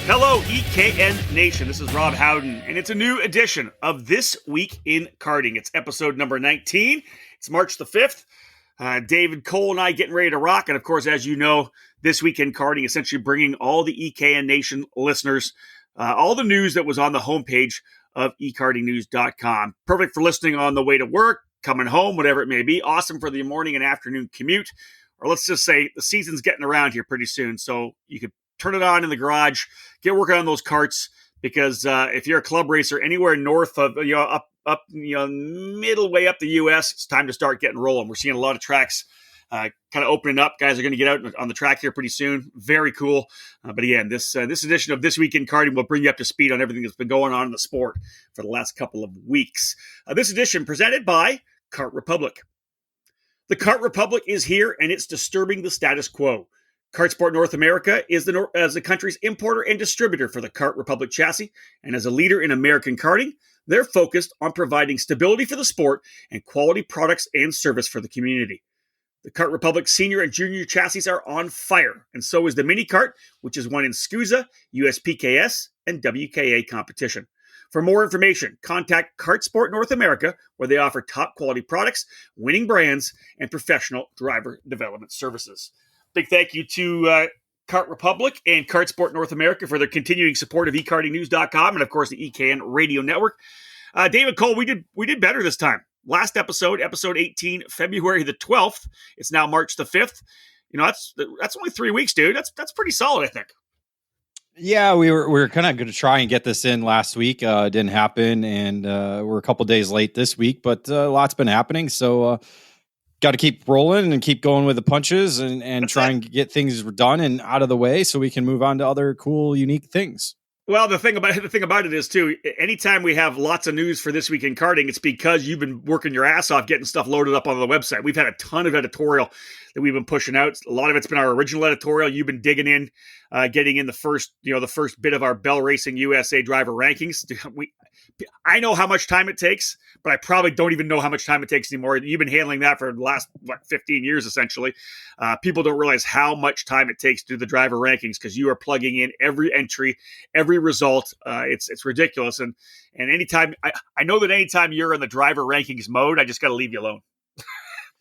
Hello, EKN Nation. This is Rob Howden, and it's a new edition of This Week in Karting. It's episode number 19. It's March the 5th. David Cole and I getting ready to rock. And of course, as you know, This Week in Karting essentially bringing all the EKN Nation listeners all the news that was on the homepage of ekartingnews.com. Perfect for listening on the way to work, coming home, whatever it may be. Awesome for the morning and afternoon commute. Or let's just say the season's getting around here pretty soon, so you could turn it on in the garage, get working on those karts, because if you're a club racer anywhere north of, middle way up the U.S., it's time to start getting rolling. We're seeing a lot of tracks kind of opening up. Guys are going to get out on the track here pretty soon. Very cool. But again, this edition of This Week in Karting will bring you up to speed on everything that's been going on in the sport for the last couple of weeks. This edition presented by Kart Republic. The Kart Republic is here, and it's disturbing the status quo. Kartsport North America is the country's importer and distributor for the Kart Republic chassis, and as a leader in American karting, they're focused on providing stability for the sport and quality products and service for the community. The Kart Republic senior and junior chassis are on fire, and so is the mini kart, which is won in SCUSA, USPKS, and WKA competition. For more information, contact Kartsport North America, where they offer top quality products, winning brands, and professional driver development services. Big thank you to Kart Republic and Kartsport North America for their continuing support of ekartingnews.com and, of course, the EKN radio network. David Cole, we did better this time. Last episode 18, February the 12th. It's now March the 5th. You know, that's only 3 weeks, dude. That's pretty solid, I think. Yeah, we were kind of going to try and get this in last week. It didn't happen, and we're a couple days late this week, but a lot's been happening, so got to keep rolling and keep going with the punches and try and get things done and out of the way so we can move on to other cool, unique things. Well, the thing about it is, too, anytime we have lots of news for This Week in Karting, it's because you've been working your ass off getting stuff loaded up on the website. We've had a ton of editorial that we've been pushing out. A lot of it's been our original editorial. You've been digging in, getting in the first bit of our Bell Racing USA driver rankings. I know how much time it takes, but I probably don't even know how much time it takes anymore. You've been handling that for the last 15 years, essentially. People don't realize how much time it takes to do the driver rankings because you are plugging in every entry, every result. It's ridiculous. And anytime I know that anytime you're in the driver rankings mode, I just got to leave you alone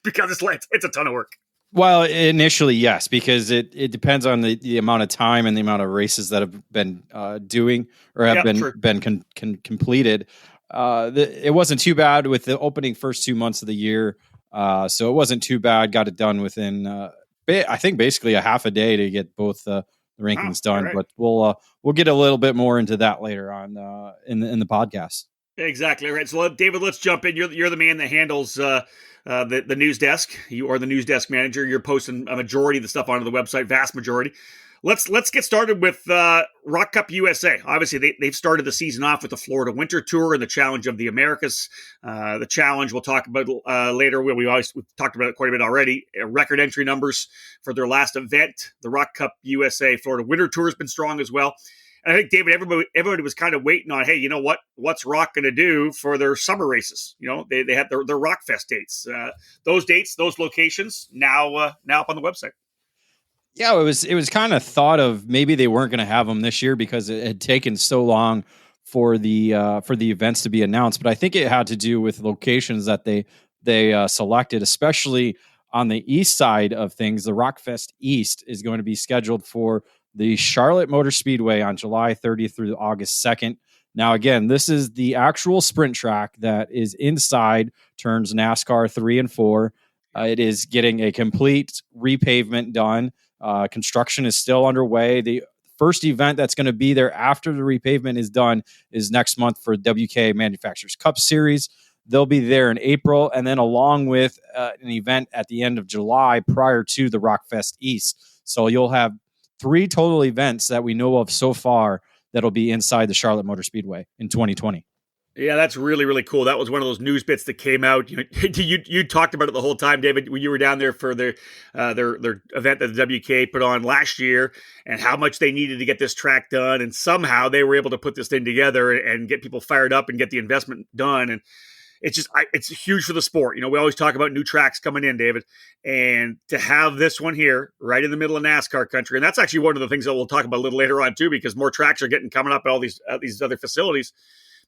because it's a ton of work. Well, initially, yes, because it depends on the amount of time and the amount of races that have been doing or have been completed. It wasn't too bad with the opening first 2 months of the year, so it wasn't too bad. Got it done within, I think, basically a half a day to get both the rankings done. Right. But we'll get a little bit more into that later on in the podcast. Exactly right. So, David, let's jump in. You're the man that handles the news desk. You are the news desk manager. You're posting a majority of the stuff onto the website, vast majority. Let's get started with Rock Cup USA. Obviously, they've started the season off with the Florida Winter Tour and the Challenge of the Americas. The Challenge we'll talk about later. We've talked about it quite a bit already. Record entry numbers for their last event. The Rock Cup USA Florida Winter Tour has been strong as well. And I think, David, everybody was kind of waiting on, hey, you know what? What's Rock going to do for their summer races? You know, they had their Rock Fest dates. Those dates, those locations, now up on the website. Yeah, it was kind of thought of maybe they weren't going to have them this year because it had taken so long for the events to be announced. But I think it had to do with locations that they selected, especially on the east side of things. The Rockfest East is going to be scheduled for the Charlotte Motor Speedway on July 30th through August 2nd. Now, again, this is the actual sprint track that is inside turns NASCAR 3 and 4. It is getting a complete repavement done. Construction is still underway. The first event that's going to be there after the repavement is done is next month for WK Manufacturers Cup Series. They'll be there in April, and then along with an event at the end of July prior to the Rockfest East. So you'll have 3 total events that we know of so far that'll be inside the Charlotte Motor Speedway in 2020. Yeah, that's really, really cool. That was one of those news bits that came out. You talked about it the whole time, David, when you were down there for their event that the WK put on last year and how much they needed to get this track done. And somehow they were able to put this thing together and get people fired up and get the investment done. And it's huge for the sport. We always talk about new tracks coming in, David, and to have this one here right in the middle of NASCAR country, and that's actually one of the things that we'll talk about a little later on too, because more tracks are coming up at all these other facilities.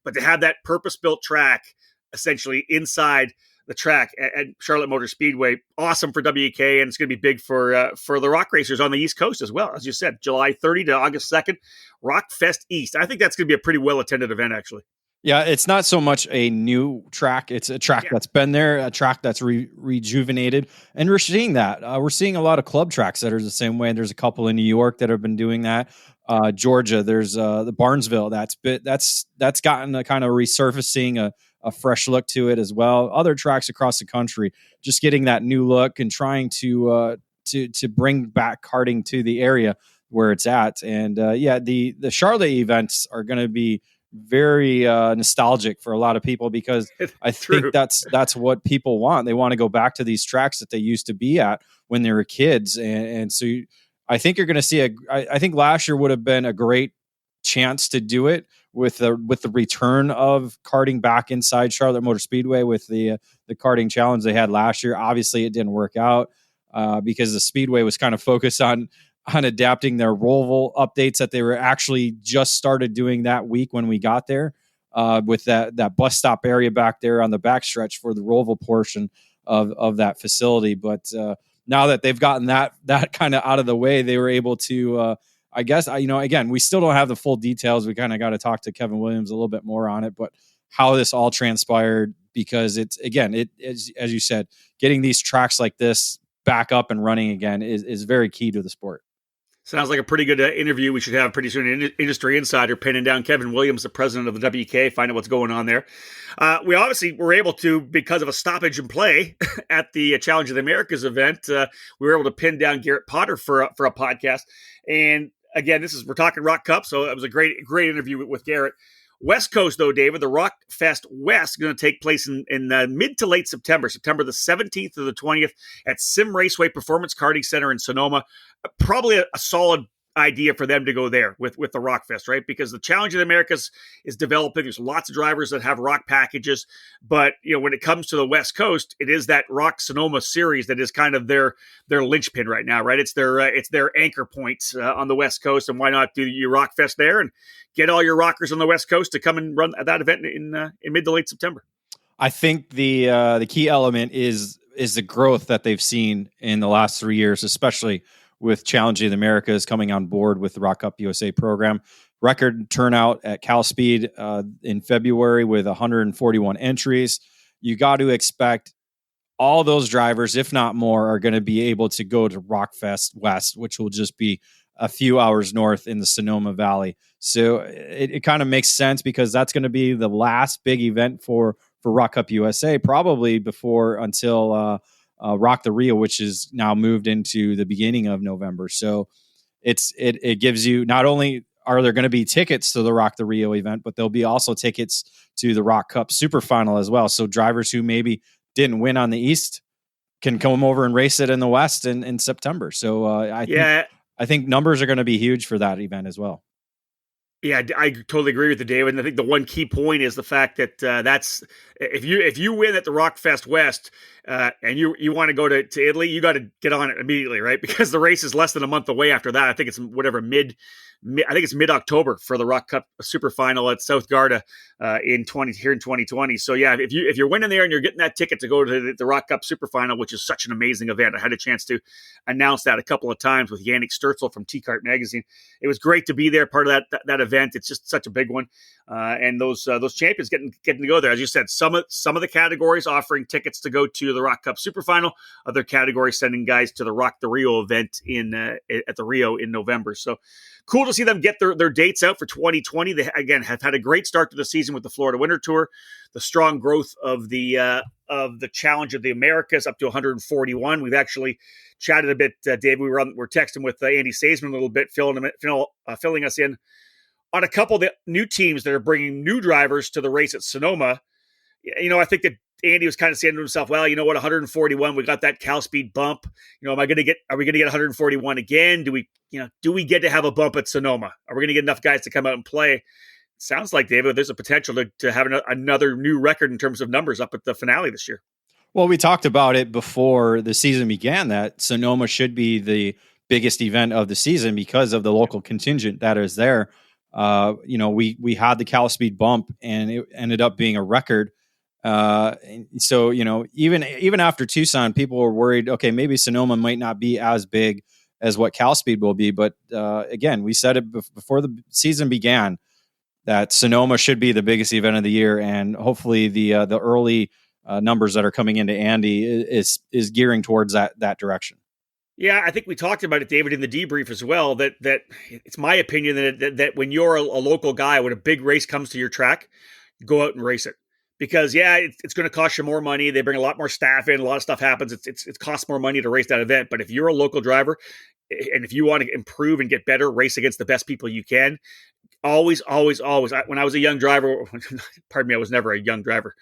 But to have that purpose-built track essentially inside the track at Charlotte Motor Speedway, awesome for WEK, and it's going to be big for the rock racers on the East Coast as well. As you said, July 30 to August 2nd, Rock Fest East. I think that's going to be a pretty well-attended event, actually. Yeah, it's not so much a new track. It's a track that's been there, a track that's rejuvenated. And we're seeing that. We're seeing a lot of club tracks that are the same way. There's a couple in New York that have been doing that. Georgia, there's the Barnesville. That's gotten a kind of resurfacing, a fresh look to it as well. Other tracks across the country, just getting that new look and trying to bring back karting to the area where it's at. And the Charlotte events are going to be very nostalgic for a lot of people, because I think that's what people want. They want to go back to these tracks that they used to be at when they were kids. And so I think you're going to see I think last year would have been a great chance to do it with the return of karting back inside Charlotte Motor Speedway with the karting challenge they had last year. Obviously it didn't work out because the Speedway was kind of focused on adapting their Roval updates that they were actually just started doing that week when we got there, with that bus stop area back there on the backstretch for the Roval portion of that facility. But now that they've gotten that kind of out of the way, they were able to, I guess, again, we still don't have the full details. We kind of got to talk to Kevin Williams a little bit more on it, but how this all transpired, because it's, again, it is, as you said, getting these tracks like this back up and running again is very key to the sport. Sounds like a pretty good interview we should have pretty soon. Industry Insider pinning down Kevin Williams, the president of the WK, find out what's going on there. We obviously were able to, because of a stoppage in play at the Challenge of the Americas event, we were able to pin down Garrett Potter for a podcast. And again, we're talking Rock Cup, so it was a great interview with Garrett. West Coast, though, David, the Rock Fest West is going to take place in mid to late September the 17th to the 20th at Sim Raceway Performance Karting Center in Sonoma. Probably a solid idea for them to go there with the Rock Fest, right? Because the Challenge of the Americas is developing. There's lots of drivers that have Rock packages, but when it comes to the West Coast, it is that Rock Sonoma series that is kind of their linchpin right now, right? It's their anchor points on the West Coast, and why not do your Rock Fest there and get all your rockers on the West Coast to come and run that event in mid to late September? I think the key element is the growth that they've seen in the last 3 years, especially with Challenging the Americas coming on board with the Rock Cup USA program. Record turnout at Cal Speed in February with 141 entries. You got to expect all those drivers, if not more, are going to be able to go to Rockfest West, which will just be a few hours north in the Sonoma Valley. So it kind of makes sense, because that's going to be the last big event for Rock Cup USA, probably until Rock the Rio, which is now moved into the beginning of November. So it gives you, not only are there going to be tickets to the Rock the Rio event, but there'll be also tickets to the Rock Cup Super Final as well. So drivers who maybe didn't win on the East can come over and race it in the West in September. So I think numbers are going to be huge for that event as well. Yeah, I totally agree with you, David. And I think the one key point is the fact that that's if you win at the Rockfest West and you want to go to Italy, you got to get on it immediately, right? Because the race is less than a month away after that. I think it's mid-October for the Rock Cup Super Final at South Garda in 2020. So yeah, if you're winning there and you're getting that ticket to go to the Rock Cup Super Final, which is such an amazing event. I had a chance to announce that a couple of times with Yannick Sturzel from T-Kart Magazine. It was great to be there, part of that event. It's just such a big one, and those champions getting to go there. As you said, some of the categories offering tickets to go to the Rock Cup Super Final, other categories sending guys to the Rock the Rio event at the Rio in November. So cool to see them get their dates out for 2020. They, again, have had a great start to the season with the Florida Winter Tour, the strong growth of the Challenge of the Americas up to 141. We've actually chatted a bit, Dave. We're texting with Andy Saisman a little bit, filling us in on a couple of the new teams that are bringing new drivers to the race at Sonoma. I think that Andy was kind of saying to himself, well, you know what, 141, we got that Cal Speed bump. Are we going to get 141 again? Do we get to have a bump at Sonoma? Are we going to get enough guys to come out and play? sounds like, David, there's a potential to have another new record in terms of numbers up at the finale this year. Well, we talked about it before the season began that Sonoma should be the biggest event of the season because of the local contingent that is there. We had the Cal Speed bump, and it ended up being a record. So even after Tucson, people were worried. Okay, maybe Sonoma might not be as big as what Cal Speed will be, but again, we said it before the season began that Sonoma should be the biggest event of the year, and hopefully the early numbers that are coming into Andy is gearing towards that direction. Yeah, I think we talked about it, David, in the debrief as well, that it's my opinion that when you're a local guy, when a big race comes to your track, go out and race it. Because, it's going to cost you more money. They bring a lot more staff in. A lot of stuff happens. It costs more money to race that event. But if you're a local driver, and if you want to improve and get better, race against the best people you can, always. When I was a young driver, pardon me, I was never a young driver.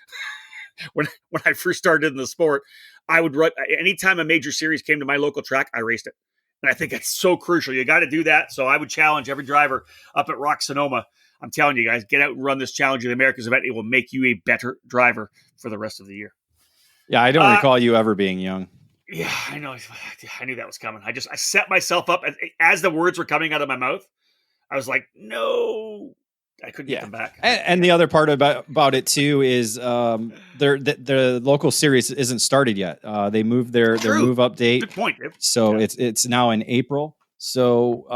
When I first started in the sport, I would run anytime a major series came to my local track, I raced it. And I think that's so crucial. You got to do that. So I would challenge every driver up at Rock Sonoma. I'm telling you guys, get out and run this Challenge of the Americas event. It will make you a better driver for the rest of the year. Yeah, I don't recall you ever being young. Yeah, I know. I knew that was coming. I set myself up as the words were coming out of my mouth. I was like, no, I couldn't get them back. And the other part about it too is the local series isn't started yet. They moved their move up date. Good point, Dave. So it's now in April. So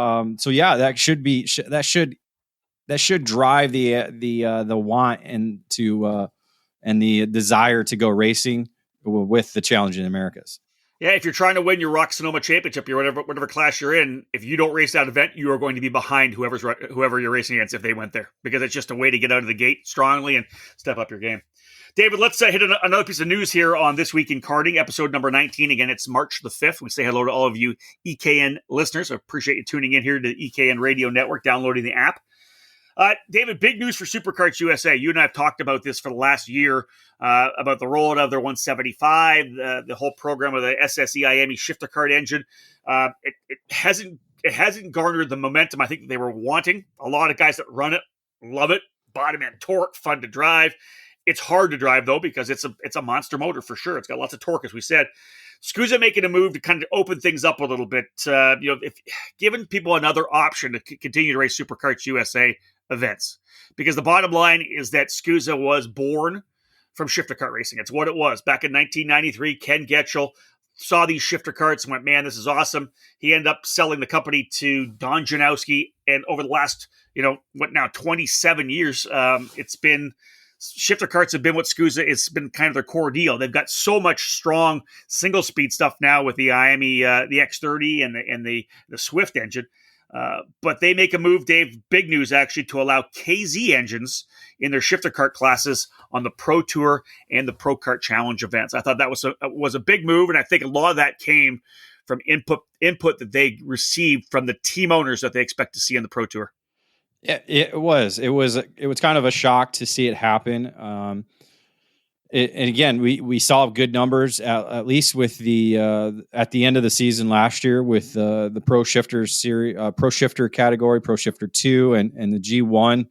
that should drive the want and the desire to go racing with the Challenge in the Americas. Yeah, if you're trying to win your Rock Sonoma Championship, or whatever class you're in, if you don't race that event, you are going to be behind whoever you're racing against if they went there, because it's just a way to get out of the gate strongly and step up your game. David, let's hit another piece of news here on This Week in Karting, episode number 19. Again, it's March the 5th. We say hello to all of you EKN listeners. I appreciate you tuning in here to the EKN Radio Network, downloading the app. David, big news for Superkarts USA. You and I have talked about this for the last year, about the rollout of their 175, the whole program of the SSE IAME shifter kart engine. It hasn't garnered the momentum I think that they were wanting. A lot of guys that run it love it, bottom end torque, fun to drive. It's hard to drive though because it's a monster motor for sure. It's got lots of torque, as we said. SCUSA making a move to kind of open things up a little bit. If giving people another option to continue to race Superkarts USA events, because the bottom line is that SCUSA was born from shifter kart racing. It's what it was back in 1993. Ken Getchell saw these shifter karts and went, "Man, this is awesome." He ended up selling the company to Don Janowski, and over the last 27 years, it's been shifter karts have been what SCUSA, it's been kind of their core deal. They've got so much strong single speed stuff now with the IAME, the X30 and the Swift engine. But they make a move, Dave, big news actually, to allow KZ engines in their shifter kart classes on the Pro Tour and the Pro Kart Challenge events. I thought that was a big move, and I think a lot of that came from input that they received from the team owners that they expect to see in the Pro Tour. Yeah, it was kind of a shock to see it happen. And again, we saw good numbers at least with the at the end of the season last year with the Pro Shifter series, Pro Shifter category, Pro Shifter 2, and the G1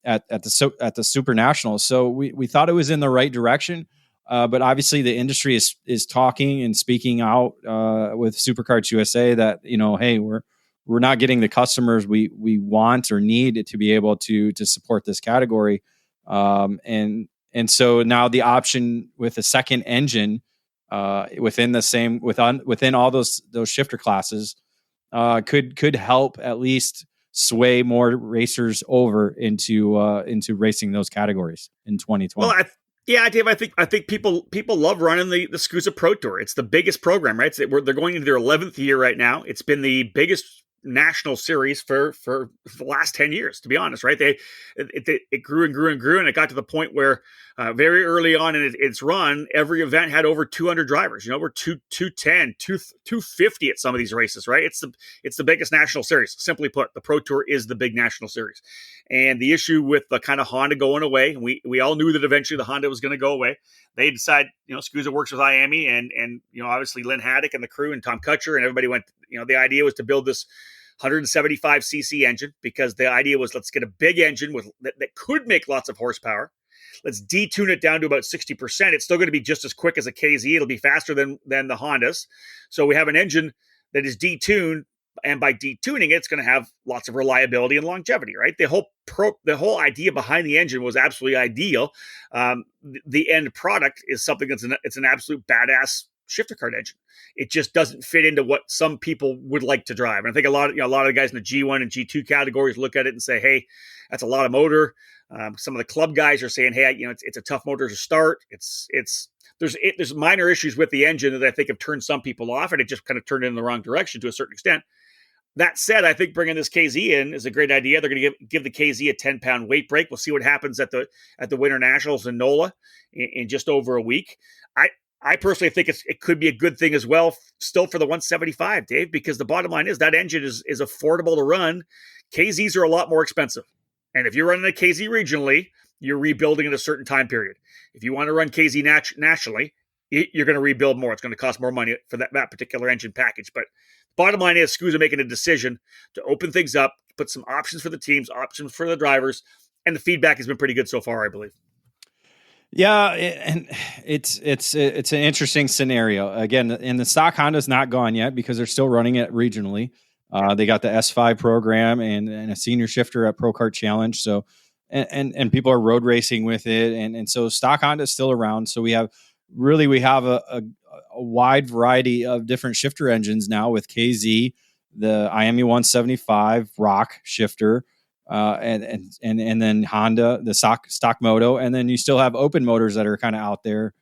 at the Super Nationals. So we thought it was in the right direction, but obviously the industry is talking and speaking out with Superkarts USA that hey, we're not getting the customers we want or need to be able to support this category, and so now the option with a second engine within all those shifter classes could help at least sway more racers over into racing those categories in 2020. Well, Dave, I think people love running the SCUSA Pro Tour. It's the biggest program, right? They're going into their 11th year right now. It's been the biggest national series for the last 10 years, to be honest, right? It grew and grew and grew, and it got to the point where very early on in its run, every event had over 200 drivers, over 210, 250 at some of these races, right? It's the biggest national series. Simply put, the Pro Tour is the big national series. And the issue with the kind of Honda going away, we all knew that eventually the Honda was going to go away. They decided, SCUSA works with IAME and obviously Lynn Haddock and the crew and Tom Kutcher and everybody went, the idea was to build this 175cc engine, because the idea was let's get a big engine that could make lots of horsepower. Let's detune it down to about 60%. It's still going to be just as quick as a KZ. It'll be faster than the Hondas. So we have an engine that is detuned, and by detuning it, it's going to have lots of reliability and longevity, right? The whole idea behind the engine was absolutely ideal. The end product is something it's an absolute badass shifter kart engine. It just doesn't fit into what some people would like to drive. And I think a lot of the guys in the G1 and G2 categories look at it and say, hey, that's a lot of motor. Some of the club guys are saying, hey, it's a tough motor to start. There's minor issues with the engine that I think have turned some people off, and it just kind of turned it in the wrong direction to a certain extent. That said, I think bringing this KZ in is a great idea. They're going to give the KZ a 10-pound weight break. We'll see what happens at the Winter Nationals in NOLA in just over a week. I personally think it could be a good thing as well, still for the 175, Dave, because the bottom line is that engine is affordable to run. KZs are a lot more expensive. And if you're running a KZ regionally, you're rebuilding in a certain time period. If you want to run KZ nationally, you're going to rebuild more. It's going to cost more money for that particular engine package. But bottom line is SKUs are making a decision to open things up, put some options for the teams, options for the drivers, and the feedback has been pretty good so far, I believe. Yeah, and it's an interesting scenario. Again, and the stock Honda's not gone yet because they're still running it regionally. They got the S5 program and a senior shifter at Pro Kart Challenge. So, and people are road racing with it. And so stock Honda is still around. So we have a wide variety of different shifter engines now with KZ, the IME 175 Rock shifter, and then Honda, the stock moto. And then you still have open motors that are kind of out there,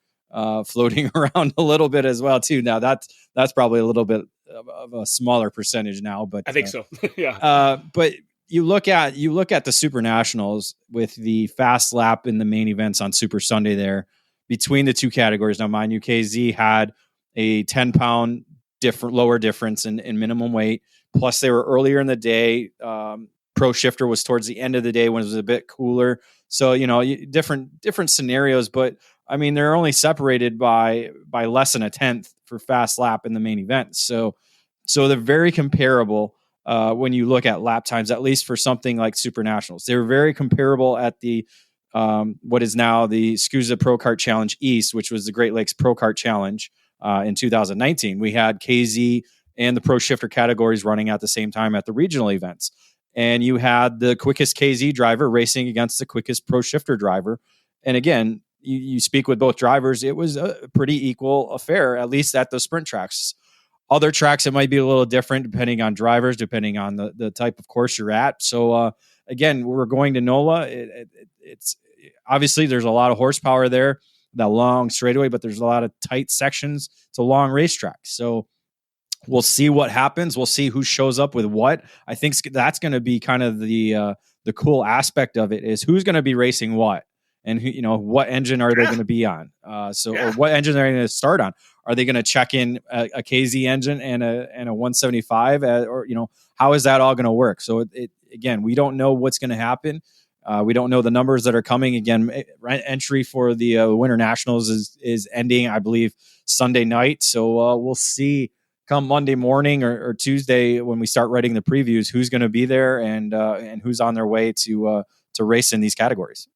floating around a little bit as well too. Now that's probably a little bit of a smaller percentage now, but I think so. Yeah. But you look at the Super Nationals with the fast lap in the main events on Super Sunday there between the two categories. Now, mind you, KZ had a 10-pound lower difference in minimum weight. Plus they were earlier in the day. Pro shifter was towards the end of the day when it was a bit cooler. So, different scenarios, but I mean, they're only separated by less than a tenth for fast lap in the main event. So they're very comparable when you look at lap times, at least for something like Super Nationals. They were very comparable at the what is now the SKUSA Pro Kart Challenge East, which was the Great Lakes Pro Kart Challenge in 2019. We had KZ and the Pro Shifter categories running at the same time at the regional events. And you had the quickest KZ driver racing against the quickest Pro Shifter driver. And again, you speak with both drivers, it was a pretty equal affair, at least at the sprint tracks. Other tracks, it might be a little different depending on drivers, depending on the type of course you're at. So again, we're going to NOLA. It's obviously there's a lot of horsepower there, that long straightaway, but there's a lot of tight sections. It's a long racetrack. So we'll see what happens. We'll see who shows up with what. I think that's going to be kind of the cool aspect of it, is who's going to be racing what, and who, what engine are they going to be on? Or what engine are they going to start on? Are they going to check in a KZ engine and a 175, or how is that all going to work? So again, we don't know what's going to happen. We don't know the numbers that are coming. Again, entry for the Winter Nationals is ending, I believe, Sunday night. So we'll see come Monday morning or Tuesday when we start writing the previews, who's going to be there and who's on their way to race in these categories.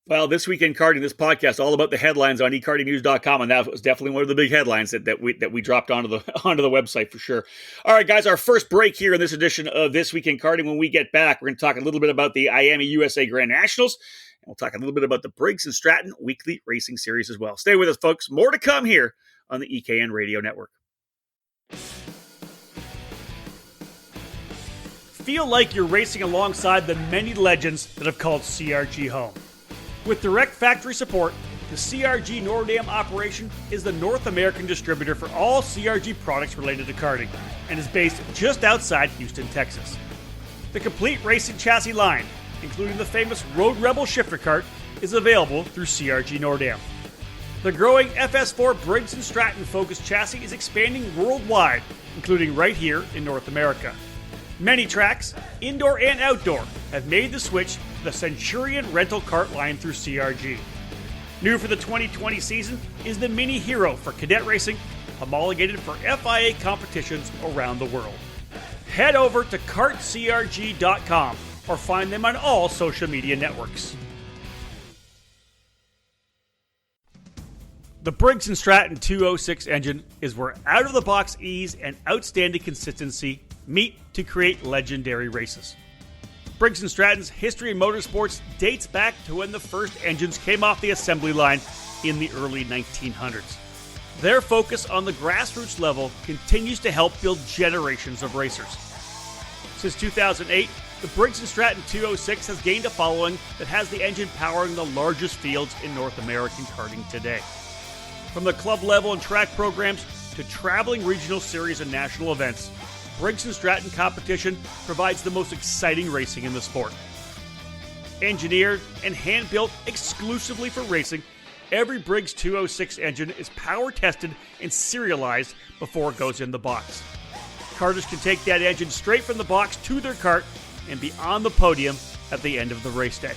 Well, this week in karting, this podcast, all about the headlines on ekartingnews.com, and that was definitely one of the big headlines that we dropped onto the website for sure. All right, guys, our first break here in this edition of This Week in Karting. When we get back, we're going to talk a little bit about the IAME USA Grand Nationals, and we'll talk a little bit about the Briggs & Stratton Weekly Racing Series as well. Stay with us, folks. More to come here on the EKN Radio Network. Feel like you're racing alongside the many legends that have called CRG home. With direct factory support, the CRG Nordam operation is the North American distributor for all CRG products related to karting and is based just outside Houston, Texas. The complete racing chassis line, including the famous Road Rebel shifter kart, is available through CRG Nordam. The growing FS4 Briggs & Stratton focused chassis is expanding worldwide, including right here in North America. Many tracks, indoor and outdoor, have made the switch to the Centurion rental kart line through CRG. New for the 2020 season is the Mini Hero for cadet racing, homologated for FIA competitions around the world. head over to kartcrg.com or find them on all social media networks. The Briggs & Stratton 206 engine is where out-of-the-box ease and outstanding consistency meet to create legendary races. Briggs & Stratton's history in motorsports dates back to when the first engines came off the assembly line in the early 1900s. Their focus on the grassroots level continues to help build generations of racers. Since 2008, the Briggs & Stratton 206 has gained a following that has the engine powering the largest fields in North American karting today. From the club level and track programs to traveling regional series and national events, Briggs & Stratton competition provides the most exciting racing in the sport. Engineered and hand-built exclusively for racing, every Briggs 206 engine is power tested and serialized before it goes in the box. Karters can take that engine straight from the box to their kart and be on the podium at the end of the race day.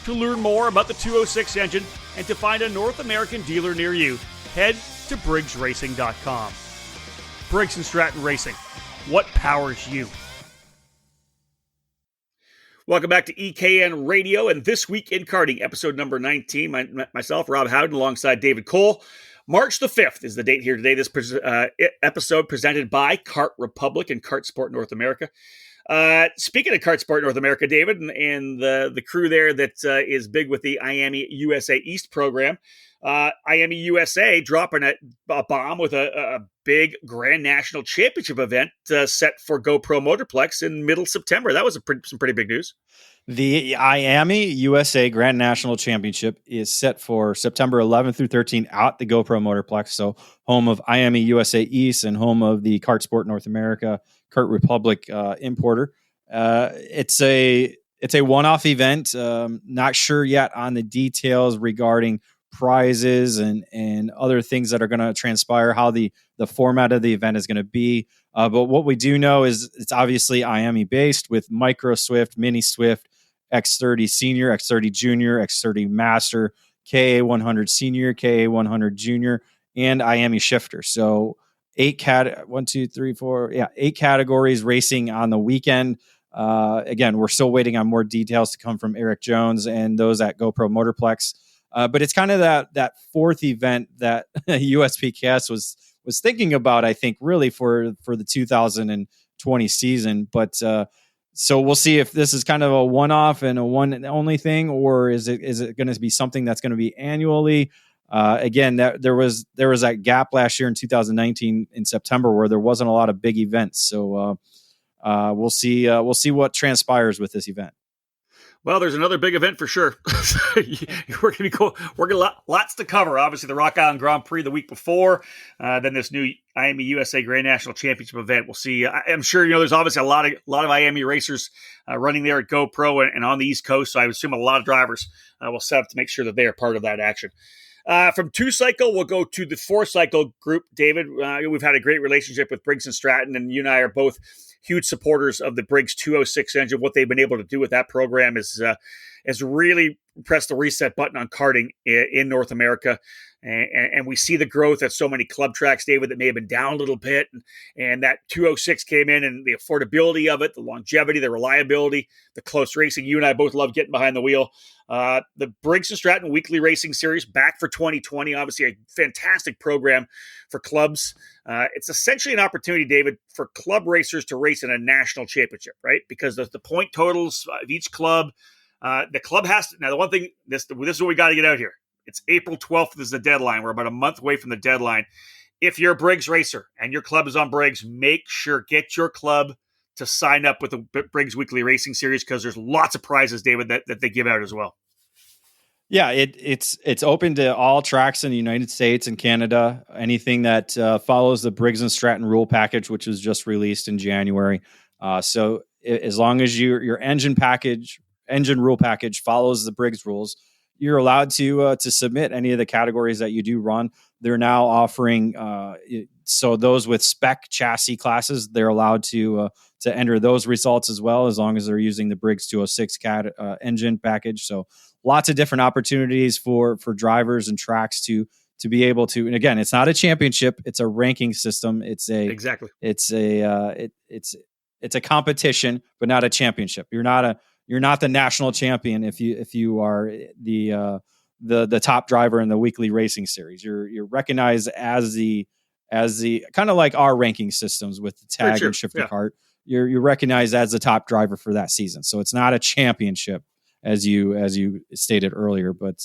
To learn more about the 206 engine and to find a North American dealer near you, head to briggsracing.com. Briggs & Stratton Racing. What powers you? Welcome back to EKN Radio and This Week in Karting, episode number 19. Myself, Rob Howden, alongside David Cole. March the 5th is the date here today. This episode presented by Kart Republic and Kart Sport North America. Speaking of Kart Sport North America, David, and the crew there that is big with the IAME USA East program, IAME USA dropping a bomb with a big Grand National Championship event set for GoPro Motorplex in middle September. That was some pretty big news. The IAME USA Grand National Championship is set for September 11th through 13th at the GoPro Motorplex, so home of IAME USA East and home of the Kart Sport North America Kart Republic importer. It's a one-off event. Not sure yet on the details regarding prizes and other things that are going to transpire, how the format of the event is going to be. But what we do know is it's obviously IAME based with Micro Swift, Mini Swift, X30 Senior, X30 Junior, X30 Master, KA100 Senior, KA100 Junior, and IAME Shifter. So 8 categories racing on the weekend. Again, we're still waiting on more details to come from Eric Jones and those at GoPro Motorplex. But it's kind of that fourth event that USPKS was thinking about, I think, really for the 2020 season. But so we'll see if this is kind of a one-off and a one and only thing, or is it going to be something that's going to be annually? Again, that there was that gap last year in 2019 in September where there wasn't a lot of big events. So we'll see what transpires with this event. Well, there's another big event for sure. We're going to lots to cover. Obviously, the Rock Island Grand Prix the week before, then this new IAME USA Grand National Championship event. We'll see. I'm sure there's obviously a lot of IAME racers running there at GoPro and on the East Coast. So I assume a lot of drivers will set up to make sure that they are part of that action. From 2-cycle, we'll go to the 4-cycle group. David, we've had a great relationship with Briggs & Stratton, and you and I are both huge supporters of the Briggs 206 engine. What they've been able to do with that program is really pressed the reset button on karting in North America. And we see the growth at so many club tracks, David, that may have been down a little bit. And that 206 came in, and the affordability of it, the longevity, the reliability, the close racing. You and I both love getting behind the wheel. The Briggs & Stratton Weekly Racing Series back for 2020. Obviously a fantastic program for clubs. It's essentially an opportunity, David, for club racers to race in a national championship, right? Because the point totals of each club, the club has to. Now, the one thing, this is what we got to get out here. It's April 12th is the deadline. We're about a month away from the deadline. If you're a Briggs racer and your club is on Briggs, make sure get your club to sign up with the Briggs Weekly Racing Series, because there's lots of prizes, David, that they give out as well. Yeah, it's open to all tracks in the United States and Canada. Anything that follows the Briggs & Stratton rule package, which was just released in January. So as long as your engine rule package follows the Briggs rules, you're allowed to submit any of the categories that you do run. They're now offering so those with spec chassis classes, they're allowed to enter those results as well, as long as they're using the Briggs 206 engine package. So lots of different opportunities for drivers and tracks to be able to. And again, it's not a championship; it's a ranking system. It's it's a competition, but not a championship. You're not the national champion if you are the top driver in the weekly racing series. You're recognized as the kind of like our ranking systems with the tag and shifter cart. You're recognized as the top driver for that season. So it's not a championship as you stated earlier, but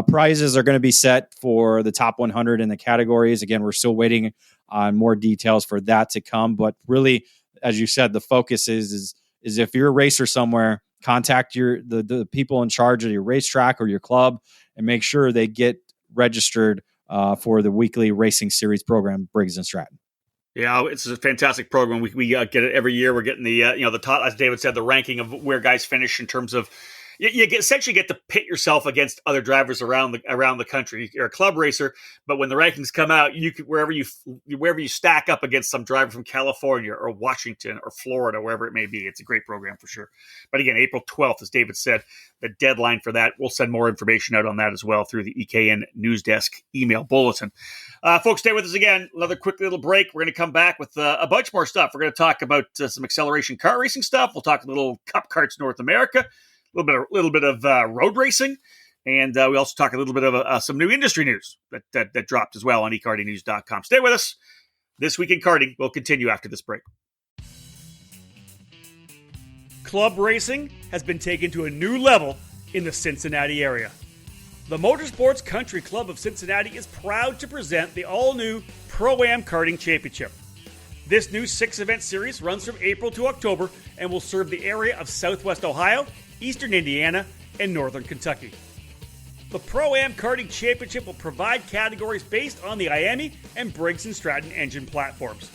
prizes are going to be set for the top 100 in the categories. Again, we're still waiting on more details for that to come, but really, as you said, the focus is if you're a racer somewhere, contact the people in charge of your racetrack or your club and make sure they get registered for the weekly racing series program, Briggs and Stratton. Yeah, it's a fantastic program. We get it every year. We're getting the top, as David said, the ranking of where guys finish in terms of you essentially get to pit yourself against other drivers around the country. You're a club racer, but when the rankings come out, you could, wherever you stack up against some driver from California or Washington or Florida, wherever it may be. It's a great program for sure. But again, April 12th, as David said, the deadline for that. We'll send more information out on that as well through the EKN News Desk email bulletin. Folks, stay with us again. Another quick little break. We're going to come back with a bunch more stuff. We're going to talk about some acceleration kart racing stuff. We'll talk a little Cup Karts North America, a little bit of road racing, and we also talk a little bit of some new industry news that dropped as well on ekartingnews.com. Stay with us. This Week in Karting will continue after this break. Club racing has been taken to a new level in the Cincinnati area. The Motorsports Country Club of Cincinnati is proud to present the all-new Pro-Am Karting Championship. This new 6-event series runs from April to October and will serve the area of Southwest Ohio, Eastern Indiana, and Northern Kentucky. The Pro-Am Karting Championship will provide categories based on the IAME and Briggs & Stratton engine platforms.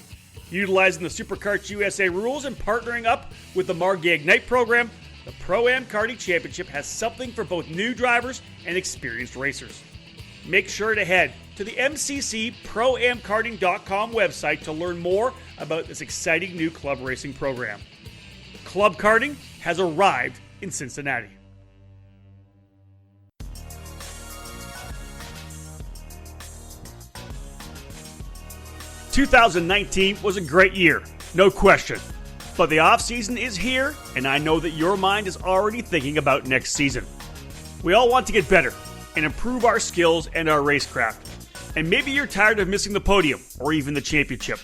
Utilizing the SuperKarts USA rules and partnering up with the Margay Ignite program, the Pro-Am Karting Championship has something for both new drivers and experienced racers. Make sure to head to the MCCProAmKarting.com website to learn more about this exciting new club racing program. Club karting has arrived in Cincinnati. "2019 was a great year, no question. But the off-season is here, and I know that your mind is already thinking about next season. We all want to get better and improve our skills and our racecraft. And maybe you're tired of missing the podium or even the championship.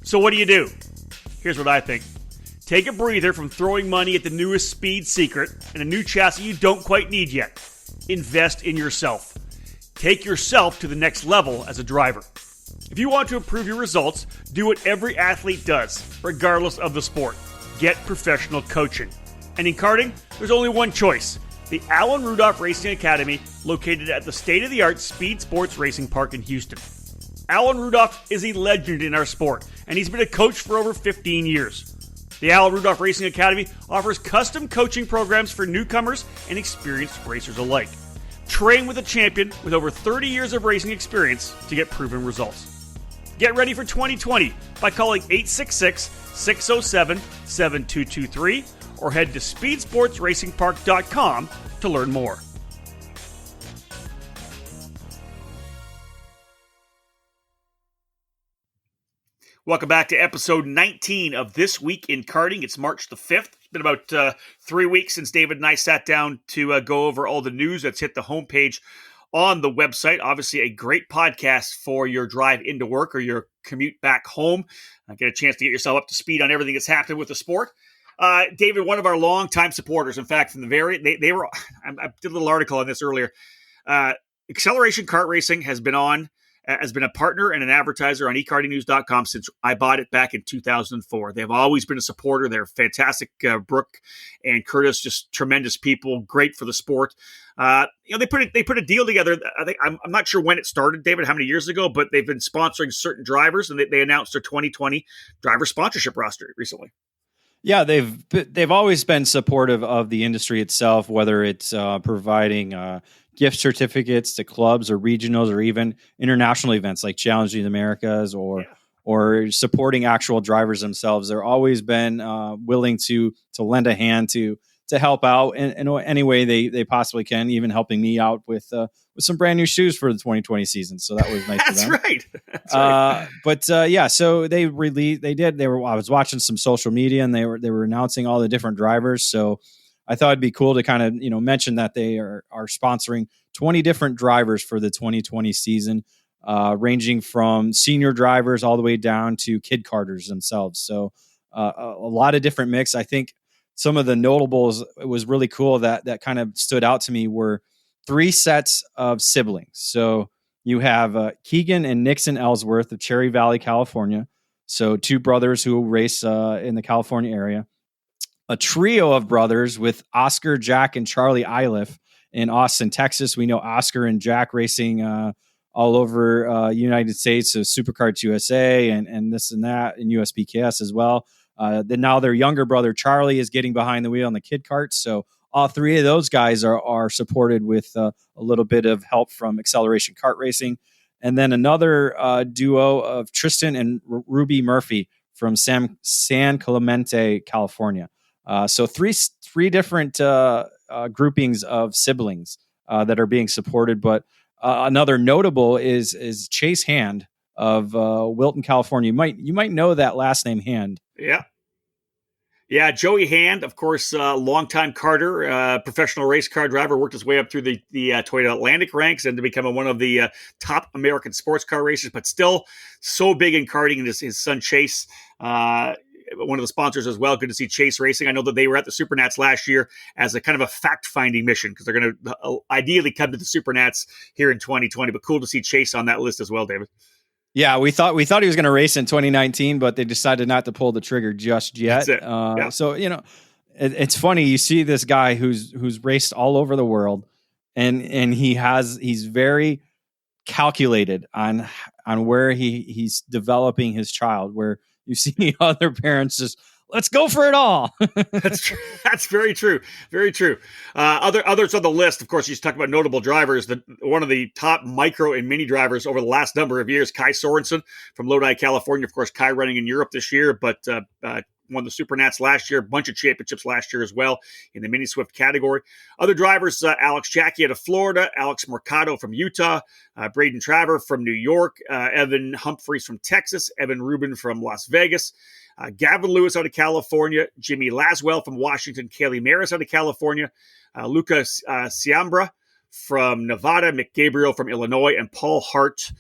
So what do? Here's what I think. Take a breather from throwing money at the newest speed secret and a new chassis you don't quite need yet. Invest in yourself. Take yourself to the next level as a driver. If you want to improve your results, do what every athlete does, regardless of the sport. Get professional coaching. And in karting, there's only one choice. The Alan Rudolph Racing Academy, located at the state-of-the-art Speed Sports Racing Park in Houston. Alan Rudolph is a legend in our sport, and he's been a coach for over 15 years. The Alan Rudolph Racing Academy offers custom coaching programs for newcomers and experienced racers alike. Train with a champion with over 30 years of racing experience to get proven results. Get ready for 2020 by calling 866-607-7223 or head to speedsportsracingpark.com to learn more. Welcome back to episode 19 of This Week in Karting. It's March the 5th. It's been about 3 weeks since David and I sat down to go over all the news that's hit the homepage on the website. Obviously, a great podcast for your drive into work or your commute back home. Get a chance to get yourself up to speed on everything that's happened with the sport. David, one of our longtime supporters, in fact, from the I did a little article on this earlier. Acceleration Kart Racing has been a partner and an advertiser on ekartingnews.com since I bought it back in 2004. They've always been a supporter. They're fantastic. Brooke and Curtis, just tremendous people, great for the sport. They put a deal together. I think I'm not sure when it started, David, how many years ago, but they've been sponsoring certain drivers, and they announced their 2020 driver sponsorship roster recently. Yeah, they've always been supportive of the industry itself, whether it's providing gift certificates to clubs or regionals or even international events like Challenge the Americas or supporting actual drivers themselves. They're always been willing to lend a hand to help out in any way they possibly can, even helping me out with some brand new shoes for the 2020 season. So that was nice. That's right. That's right. But yeah, so I was watching some social media, and they were announcing all the different drivers. So I thought it'd be cool to kind of, mention that they are sponsoring 20 different drivers for the 2020 season, ranging from senior drivers all the way down to kid karters themselves. So a lot of different mix. I think some of the notables, it was really cool that kind of stood out to me, were 3 sets of siblings. So you have Keegan and Nixon Ellsworth of Cherry Valley, California. So 2 brothers who race in the California area. A trio of brothers with Oscar, Jack, and Charlie Iliff in Austin, Texas. We know Oscar and Jack racing all over United States, so Supercarts USA and this and that, and USPKS as well. Then now their younger brother Charlie is getting behind the wheel on the kid karts. So all 3 of those guys are supported with a little bit of help from Acceleration Kart Racing. And then another duo of Tristan and Ruby Murphy from San Clemente, California. So three different groupings of siblings that are being supported. But another notable is Chase Hand of Wilton, California. You might know that last name, Hand. Yeah. Yeah, Joey Hand, of course, longtime karter, professional race car driver, worked his way up through the Toyota Atlantic ranks and to become one of the top American sports car racers, but still so big in karting. And his son Chase, one of the sponsors as well. Good to see Chase racing. I know that they were at the Supernats last year as a kind of a fact-finding mission, because they're going to ideally come to the Supernats here in 2020. But cool to see Chase on that list as well, David. Yeah, we thought he was going to race in 2019, but they decided not to pull the trigger just yet. That's it. Yeah. So it's funny. You see this guy who's raced all over the world, and he's very calculated on where he's developing his child. Where you see other parents just, let's go for it all. That's true. That's very true. Very true. Others on the list, of course, you talk about notable drivers. One of the top micro and mini drivers over the last number of years, Kai Sorensen from Lodi, California. Of course, Kai running in Europe this year, but won the Supernats last year, a bunch of championships last year as well in the mini Swift category. Other drivers, Alex Jackie out of Florida, Alex Mercado from Utah, Braden Traver from New York, Evan Humphreys from Texas, Evan Rubin from Las Vegas, Gavin Lewis out of California, Jimmy Laswell from Washington, Kaylee Maris out of California, Lucas Siambra from Nevada, Mick Gabriel from Illinois, and Paul Hart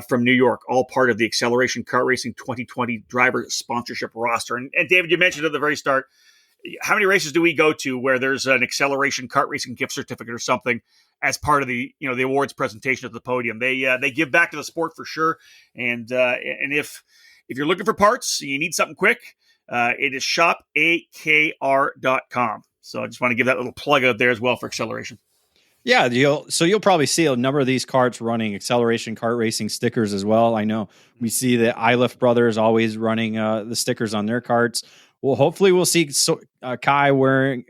from New York, all part of the Acceleration Kart Racing 2020 driver sponsorship roster. And David, you mentioned at the very start, how many races do we go to where there's an Acceleration Kart Racing gift certificate or something as part of the the awards presentation at the podium? They give back to the sport for sure. And if you're looking for parts, you need something quick, it is shopakr.com. So I just want to give that little plug out there as well for Acceleration. Yeah, you'll probably see a number of these karts running Acceleration Kart Racing stickers as well. I know we see the Iliff brothers always running the stickers on their karts. Well, hopefully we'll see Kai wearing,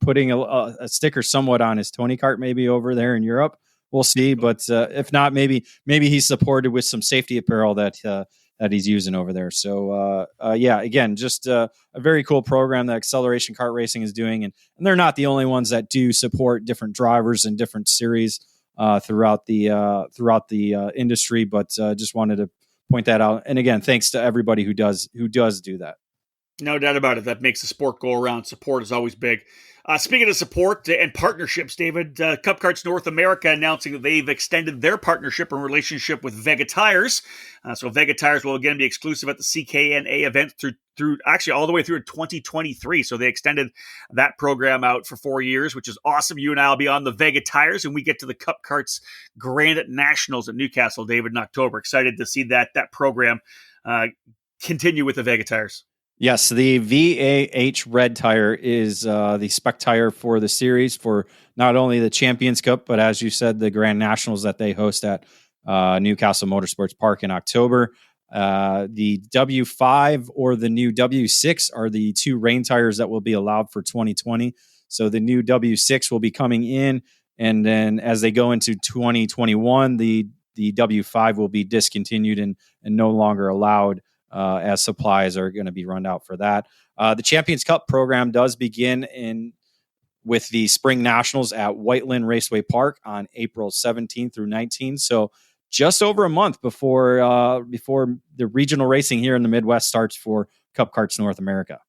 putting a sticker somewhat on his Tony kart, maybe over there in Europe. We'll see, but if not, maybe he's supported with some safety apparel that he's using over there. So yeah, again, just a very cool program that Acceleration Kart Racing is doing, and they're not the only ones that do support different drivers and different series throughout the industry. But just wanted to point that out. And again, thanks to everybody who does do that. No doubt about it. That makes the sport go around. Support is always big. Speaking of support and partnerships, David, Cup Karts North America announcing that they've extended their partnership and relationship with Vega Tires. So Vega Tires will again be exclusive at the CKNA event through actually all the way through 2023. So they extended that program out for 4 years, which is awesome. You and I will be on the Vega Tires, and we get to the Cup Karts Granite Nationals at Newcastle, David, in October. Excited to see that program continue with the Vega Tires. Yes, the VAH Red Tire is the spec tire for the series for not only the Champions Cup, but as you said, the Grand Nationals that they host at Newcastle Motorsports Park in October. The W5 or the new W6 are the 2 rain tires that will be allowed for 2020. So the new W6 will be coming in, and then as they go into 2021, the W5 will be discontinued and no longer allowed, as supplies are going to be run out for that. The Champions Cup program does begin in with the Spring Nationals at Whiteland Raceway Park on April 17th through 19th. So just over a month before the regional racing here in the Midwest starts for Cup Karts North America.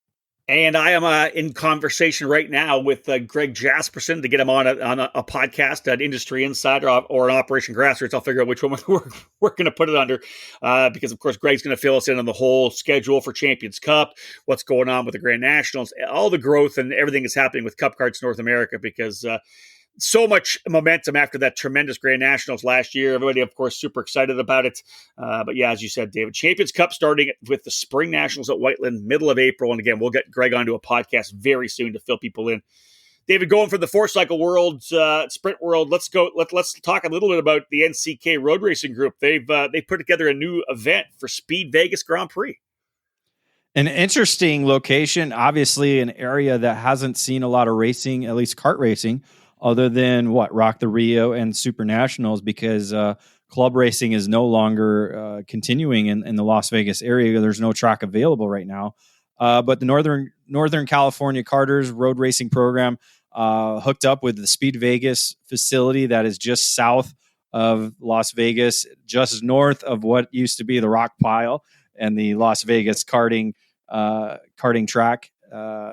And I am in conversation right now with Greg Jasperson to get him on a podcast at Industry Insider or an Operation Grassroots. I'll figure out which one we're going to put it under because, of course, Greg's going to fill us in on the whole schedule for Champions Cup, what's going on with the Grand Nationals, all the growth and everything that's happening with Cup Karts North America because so much momentum after that tremendous Grand Nationals last year. Everybody, of course, super excited about it. But yeah, as you said, David, Champions Cup starting with the Spring Nationals at Whiteland, middle of April. And again, we'll get Greg onto a podcast very soon to fill people in. David, going from the four-cycle world, sprint world, let's go. Let's talk a little bit about the NCK Road Racing Group. They put together a new event for Speed Vegas Grand Prix. An interesting location, obviously an area that hasn't seen a lot of racing, at least kart racing, other than Rock the Rio and Super Nationals, because club racing is no longer continuing in the Las Vegas area. There's no track available right now. But the Northern California Karters road racing program hooked up with the Speed Vegas facility that is just south of Las Vegas, just north of what used to be the Rock Pile and the Las Vegas karting track.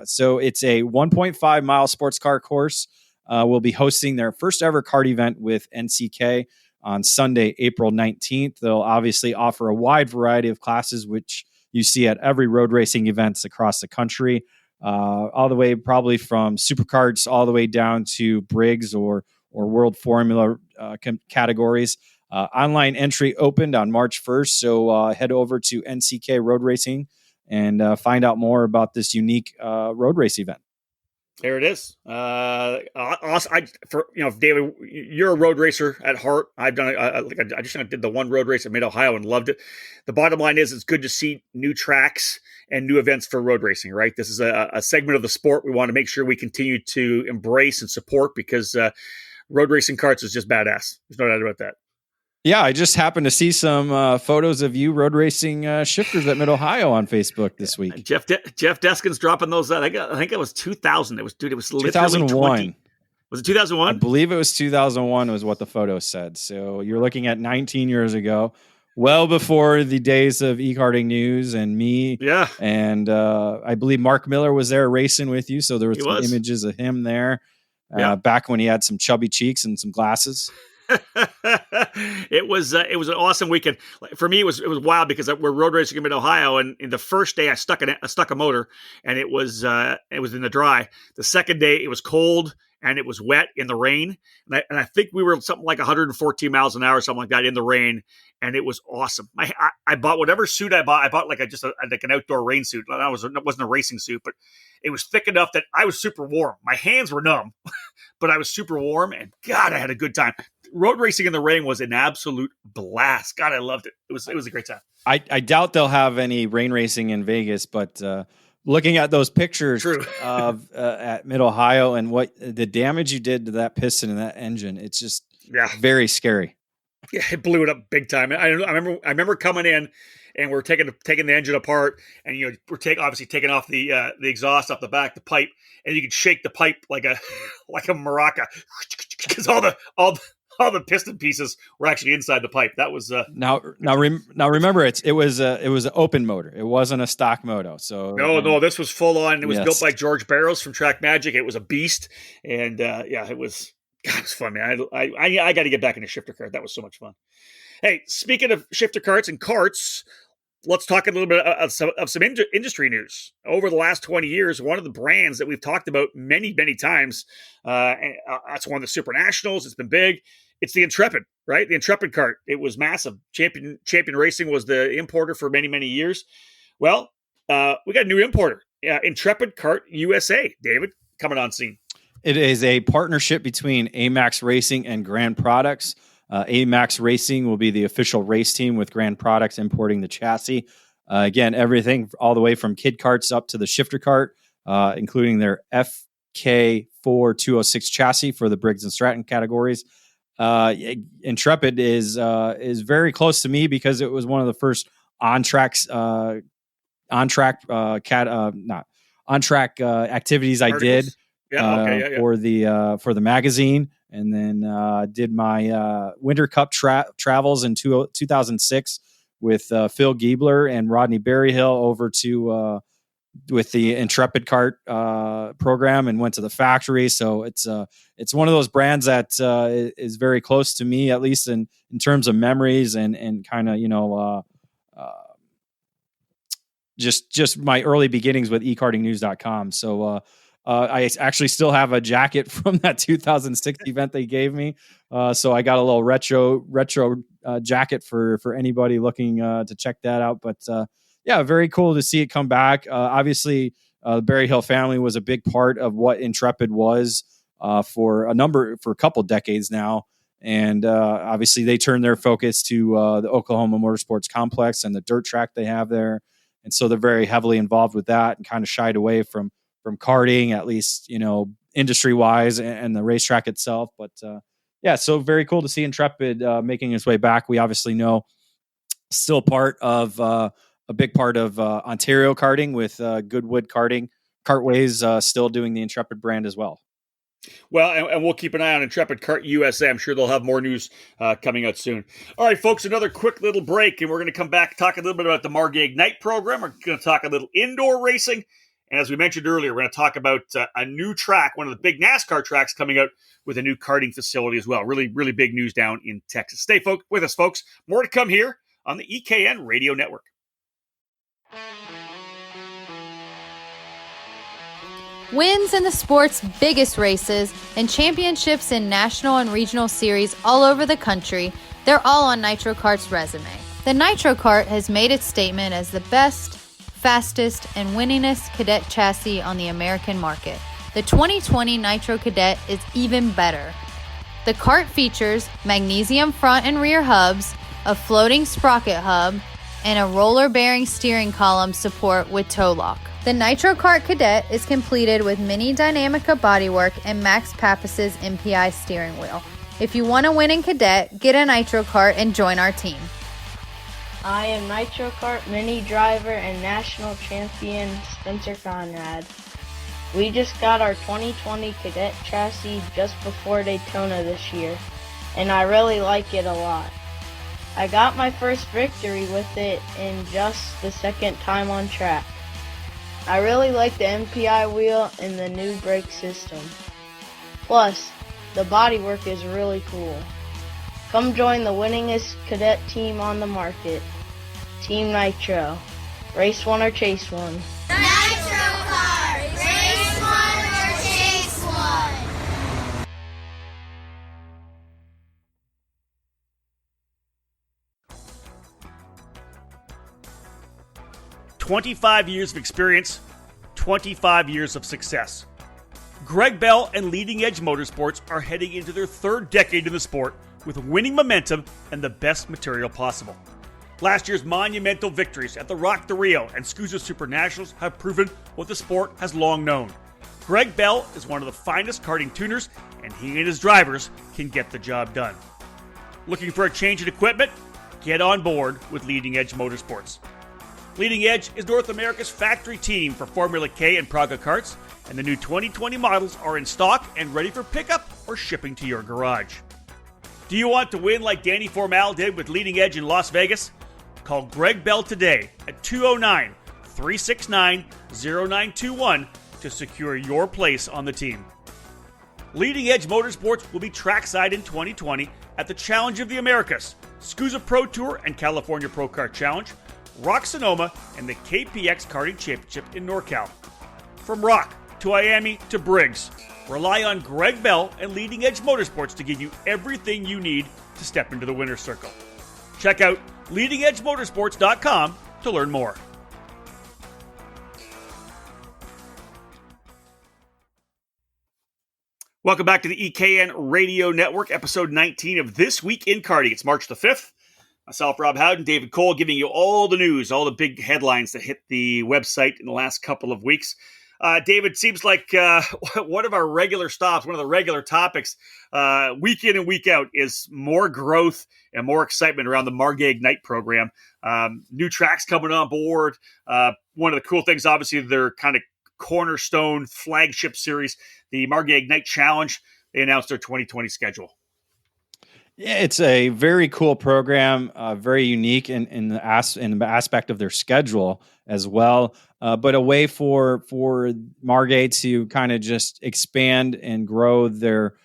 So it's a 1.5 mile sports car course. Will be hosting their first ever kart event with NCK on Sunday, April 19th. They'll obviously offer a wide variety of classes, which you see at every road racing events across the country, all the way probably from superkarts all the way down to Briggs or World Formula categories. Online entry opened on March 1st, so head over to NCK Road Racing and find out more about this unique road race event. There it is. Awesome. David, you're a road racer at heart. I've done. I just did the one road race at Mid Ohio and loved it. The bottom line is, it's good to see new tracks and new events for road racing. Right. This is a segment of the sport we want to make sure we continue to embrace and support because road racing karts is just badass. There's no doubt about that. Yeah, I just happened to see some photos of you road racing shifters at Mid Ohio on Facebook this week. Jeff Deskin's dropping those. I think it was 2000. It was 2001. Was it 2001? I believe it was 2001 was what the photo said. So you're looking at 19 years ago, well before the days of e-karting news and me. Yeah. And I believe Mark Miller was there racing with you. So there were some images of him there back when he had some chubby cheeks and some glasses. It was an awesome weekend. For me, it was wild because we're road racing in Mid Ohio, and in the first day I stuck a motor, and it was in the dry. The second day it was cold and it was wet in the rain, and I think we were something like 114 miles an hour, something like that, in the rain, and it was awesome. I bought whatever suit I bought. I bought like an outdoor rain suit. It wasn't a racing suit, but it was thick enough that I was super warm. My hands were numb, but I was super warm, and God, I had a good time. Road racing in the rain was an absolute blast. God, I loved it. It was a great time. I doubt they'll have any rain racing in Vegas, but looking at those pictures of at Mid Ohio and what the damage you did to that piston and that engine, it's just very scary. Yeah, it blew it up big time. I remember coming in and we're taking the engine apart, and we're obviously taking off the exhaust off the back, the pipe, and you could shake the pipe like a maraca because all the piston pieces were actually inside the pipe. That was now remember it was an open motor. It wasn't a stock moto. So no, this was full on. It was built by George Barrows from Track Magic. It was a beast, and it was fun, man. I got to get back into shifter kart. That was so much fun. Hey, speaking of shifter karts and karts, let's talk a little bit of some industry news. Over the last 20 years, one of the brands that we've talked about many, many times, that's one of the Super Nationals. It's been big. It's the Intrepid, right? The Intrepid kart. It was massive. Champion Racing was the importer for many, many years. Well, we got a new importer, Intrepid Kart USA. David, coming on scene. It is a partnership between AMAX Racing and Grand Products. AMAX Racing will be the official race team with Grand Products importing the chassis. Again, everything all the way from kid karts up to the shifter kart, including their FK4206 chassis for the Briggs and Stratton categories. Intrepid is very close to me because it was one of the first on-track activities I did. for the magazine, and then did my Winter Cup travels in 2006 with Phil Giebler and Rodney Berryhill over to with the Intrepid Kart program, and went to the factory. So it's one of those brands that is very close to me, at least in terms of memories and kind of just my early beginnings with ekartingnews.com. So I actually still have a jacket from that 2006 event they gave me. So I got a little retro jacket for anybody looking to check that out. But yeah, very cool to see it come back. Obviously, the Berryhill family was a big part of what Intrepid was for a couple decades now. And obviously they turned their focus to the Oklahoma Motorsports Complex and the dirt track they have there. And so they're very heavily involved with that and kind of shied away from karting, at least, industry wise, and the racetrack itself. But yeah, so very cool to see Intrepid making its way back. We obviously know still part of a big part of Ontario karting with Goodwood Kartways still doing the Intrepid brand as well. Well, and we'll keep an eye on Intrepid Kart USA. I'm sure they'll have more news coming out soon. All right, folks, another quick little break, and we're going to come back, talk a little bit about the Margay Ignite program. We're going to talk a little indoor racing. And as we mentioned earlier, we're going to talk about a new track, one of the big NASCAR tracks coming out with a new karting facility as well. Really, really big news down in Texas. Stay with us, folks. More to come here on the EKN Radio Network. Wins in the sport's biggest races and championships in national and regional series all over the country, they're all on Nitro Kart's resume. The Nitro Kart has made its statement as the best, fastest, and winningest cadet chassis on the American market. The 2020 Nitro Cadet is even better. The kart features magnesium front and rear hubs, a floating sprocket hub, and a roller-bearing steering column support with toe lock. The Nitro Kart Cadet is completed with Mini Dynamica bodywork and Max Pappas's MPI steering wheel. If you want to win in Cadet, get a Nitro Kart and join our team. I am Nitro Kart Mini driver and national champion Spencer Conrad. We just got our 2020 Cadet chassis just before Daytona this year, and I really like it a lot. I got my first victory with it in just the second time on track. I really like the MPI wheel and the new brake system. Plus, the bodywork is really cool. Come join the winningest cadet team on the market. Team Nitro. Race one or chase one. Nitro Kart! Race one or chase one! 25 years of experience, 25 years of success. Greg Bell and Leading Edge Motorsports are heading into their third decade in the sport with winning momentum and the best material possible. Last year's monumental victories at the Rock the Rio and SCUSA Super Nationals have proven what the sport has long known. Greg Bell is one of the finest karting tuners, and he and his drivers can get the job done. Looking for a change in equipment? Get on board with Leading Edge Motorsports. Leading Edge is North America's factory team for Formula K and Praga karts, and the new 2020 models are in stock and ready for pickup or shipping to your garage. Do you want to win like Danny Formal did with Leading Edge in Las Vegas? Call Greg Bell today at 209-369-0921 to secure your place on the team. Leading Edge Motorsports will be trackside in 2020 at the Challenge of the Americas, SCUSA Pro Tour and California Pro Kart Challenge, Rock Sonoma, and the KPX Karting Championship in NorCal. From Rock to Miami to Briggs, rely on Greg Bell and Leading Edge Motorsports to give you everything you need to step into the winner's circle. Check out leadingedgemotorsports.com to learn more. Welcome back to the EKN Radio Network, episode 19 of This Week in Karting. It's March the 5th. Myself, Rob Howden, David Cole, giving you all the news, all the big headlines that hit the website in the last couple of weeks. David, seems like one of our regular stops, one of the regular topics, week in and week out, is more growth and more excitement around the Margay Ignite program. New tracks coming on board. One of the cool things, obviously, they're kind of cornerstone flagship series, the Margay Ignite Challenge. They announced their 2020 schedule. Yeah, it's a very cool program, very unique in the aspect of their schedule as well. But a way for Margay to kind of just expand and grow their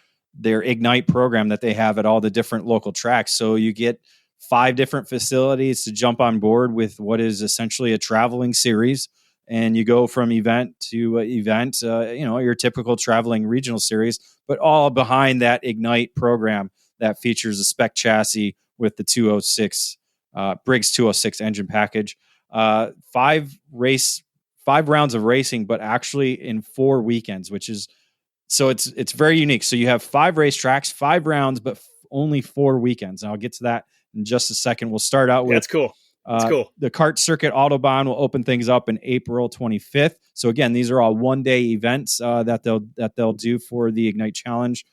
Ignite program that they have at all the different local tracks. So you get 5 different facilities to jump on board with what is essentially a traveling series. And you go from event to event, your typical traveling regional series, but all behind that Ignite program that features a spec chassis with the 206 Briggs 206 engine package. 5 rounds of racing, but actually in 4 weekends, which is so it's very unique. So you have 5 racetracks, 5 rounds, but only 4 weekends. And I'll get to that in just a second. We'll start out with that's cool. That's cool. The Kart Circuit Autobahn will open things up in April 25th. So again, these are all one-day events that they'll do for the Ignite Challenge.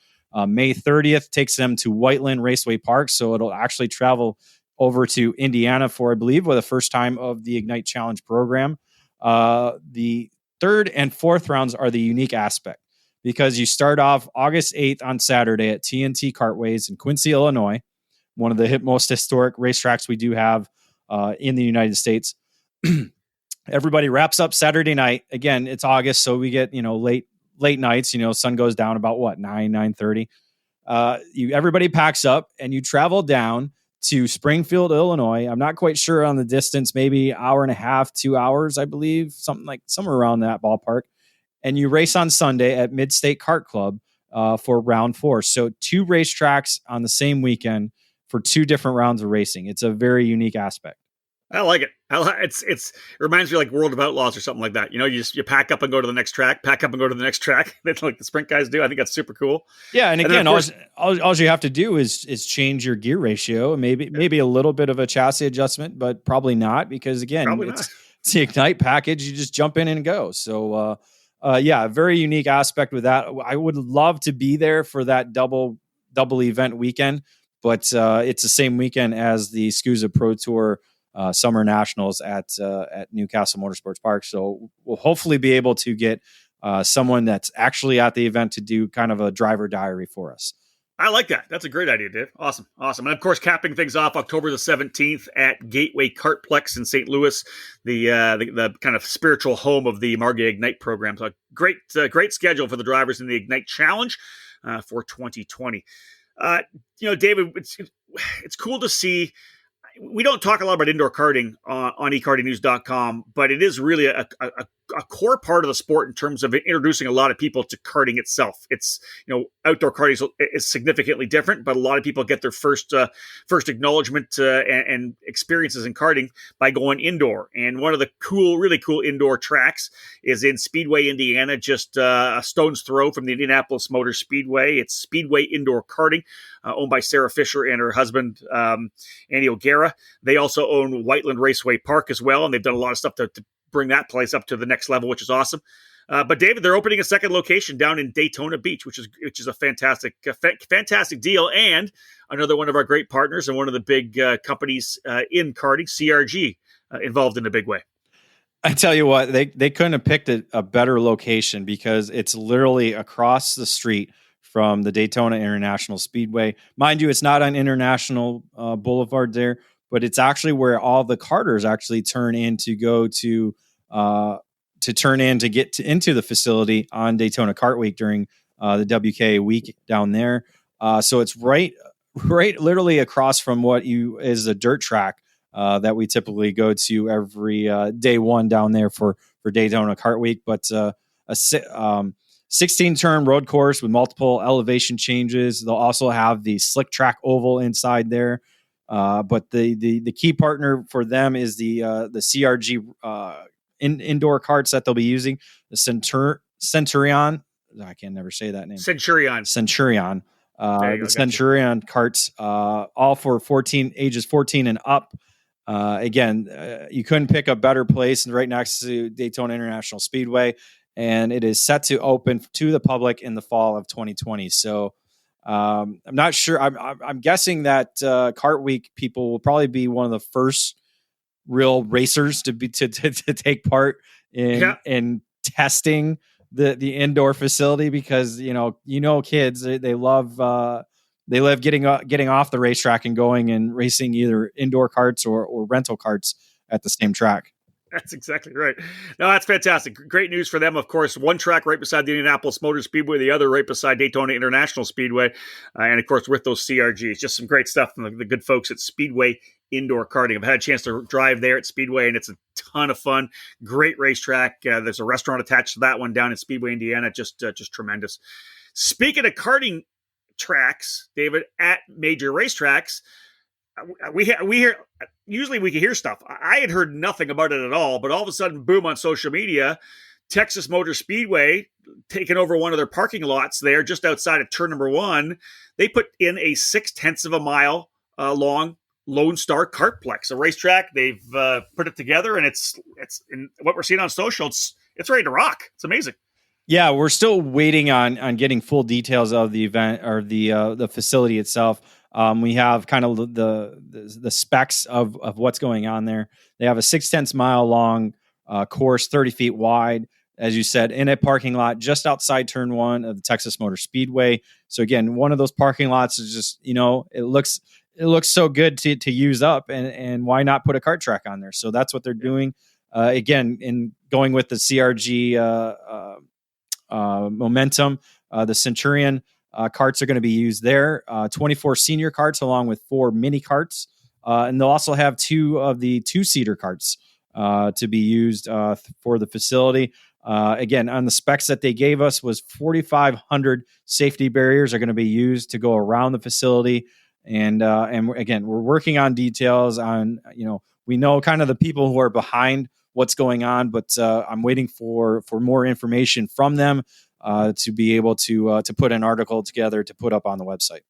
May 30th takes them to Whiteland Raceway Park. So it'll actually travel over to Indiana for, I believe, for the first time of the Ignite Challenge program. The 3rd and 4th rounds are the unique aspect because you start off August 8th on Saturday at TNT Kartways in Quincy, Illinois, one of the most historic racetracks we do have in the United States. Everybody wraps up Saturday night. Again, it's August, so we get, late nights, sun goes down about 9:30. Everybody packs up and you travel down to Springfield, Illinois. I'm not quite sure on the distance, maybe hour and a half, 2 hours, I believe, somewhere around that ballpark. And you race on Sunday at Mid-State Kart Club for round 4. So 2 racetracks on the same weekend for 2 different rounds of racing. It's a very unique aspect. I like it. It reminds me like World of Outlaws or something like that. You pack up and go to the next track, pack up and go to the next track. That's like the sprint guys do. I think that's super cool. Yeah, and again, all you have to do is change your gear ratio, maybe a little bit of a chassis adjustment, but probably not because again, it's the Ignite package. You just jump in and go. So, a very unique aspect with that. I would love to be there for that double event weekend, but it's the same weekend as the SCUSA Pro Tour Summer Nationals at Newcastle Motorsports Park. So we'll hopefully be able to get someone that's actually at the event to do kind of a driver diary for us. I like that. That's a great idea, Dave. Awesome. And of course, capping things off October the 17th at Gateway Kartplex in St. Louis, the kind of spiritual home of the Margay Ignite program. So a great schedule for the drivers in the Ignite Challenge for 2020. David, it's cool to see. We don't talk a lot about indoor karting on ekartingnews.com, but it is really a core part of the sport in terms of introducing a lot of people to karting itself. It's, outdoor karting is significantly different, but a lot of people get their first acknowledgement and experiences in karting by going indoor. And one of the really cool indoor tracks is in Speedway, Indiana, just a stone's throw from the Indianapolis Motor Speedway. It's Speedway Indoor Karting, owned by Sarah Fisher and her husband, Andy O'Gara. They also own Whiteland Raceway Park as well, and they've done a lot of stuff to bring that place up to the next level, which is awesome. But David, they're opening a second location down in Daytona Beach, which is a fantastic deal, and another one of our great partners and one of the big companies in karting, CRG, involved in a big way. I tell you what, they couldn't have picked a better location because it's literally across the street from the Daytona International Speedway. Mind you, it's not on International Boulevard there, but it's actually where all the karters actually turn in to go to get into the facility on Daytona Kart Week during the WK week down there. So it's right literally across from what is a dirt track that we typically go to every day one down there for Daytona Kart Week. But a 16-turn road course with multiple elevation changes. They'll also have the slick track oval inside there. But the key partner for them is the CRG indoor karts that they'll be using. The Centurion. I can never say that name. Centurion. The Centurion karts, all for ages 14 and up. Again, you couldn't pick a better place right next to Daytona International Speedway. And it is set to open to the public in the fall of 2020. So I'm not sure. I'm guessing that Kart Week people will probably be one of the first real racers to take part in testing the indoor facility, because kids, they love getting off the racetrack and going and racing either indoor karts or rental karts at the same track. That's exactly right. No, that's fantastic. Great news for them. Of course, one track right beside the Indianapolis Motor Speedway, the other right beside Daytona International Speedway. And of course, with those CRGs, just some great stuff from the good folks at Speedway Indoor Karting. I've had a chance to drive there at Speedway, and it's a ton of fun. Great racetrack. There's a restaurant attached to that one down in Speedway, Indiana. Just tremendous. Speaking of karting tracks, David, at major racetracks, we hear, usually we can hear stuff. I had heard nothing about it at all, but all of a sudden, boom, on social media, Texas Motor Speedway taking over one of their parking lots there just outside of turn number 1. They put in a 0.6 of a mile long Lone Star Kartplex, a racetrack. They've put it together, and it's in what we're seeing on social. It's ready to rock. It's amazing. Yeah, we're still waiting on getting full details of the event or the facility itself. We have kind of the specs of what's going on there. They have a 0.6 mile long course, 30 feet wide, as you said, in a parking lot just outside turn 1 of the Texas Motor Speedway. So again, one of those parking lots is just, it looks so good to use up, and why not put a kart track on there? So that's what they're doing. Again, in going with the CRG momentum, the Centurion karts are going to be used there. 24 senior karts along with 4 mini karts. And they'll also have 2 of the 2-seater karts to be used for the facility. Again, on the specs that they gave us was 4,500 safety barriers are going to be used to go around the facility. And again, we're working on details on, we know kind of the people who are behind what's going on, but I'm waiting for more information from them to be able to put an article together to put up on the website.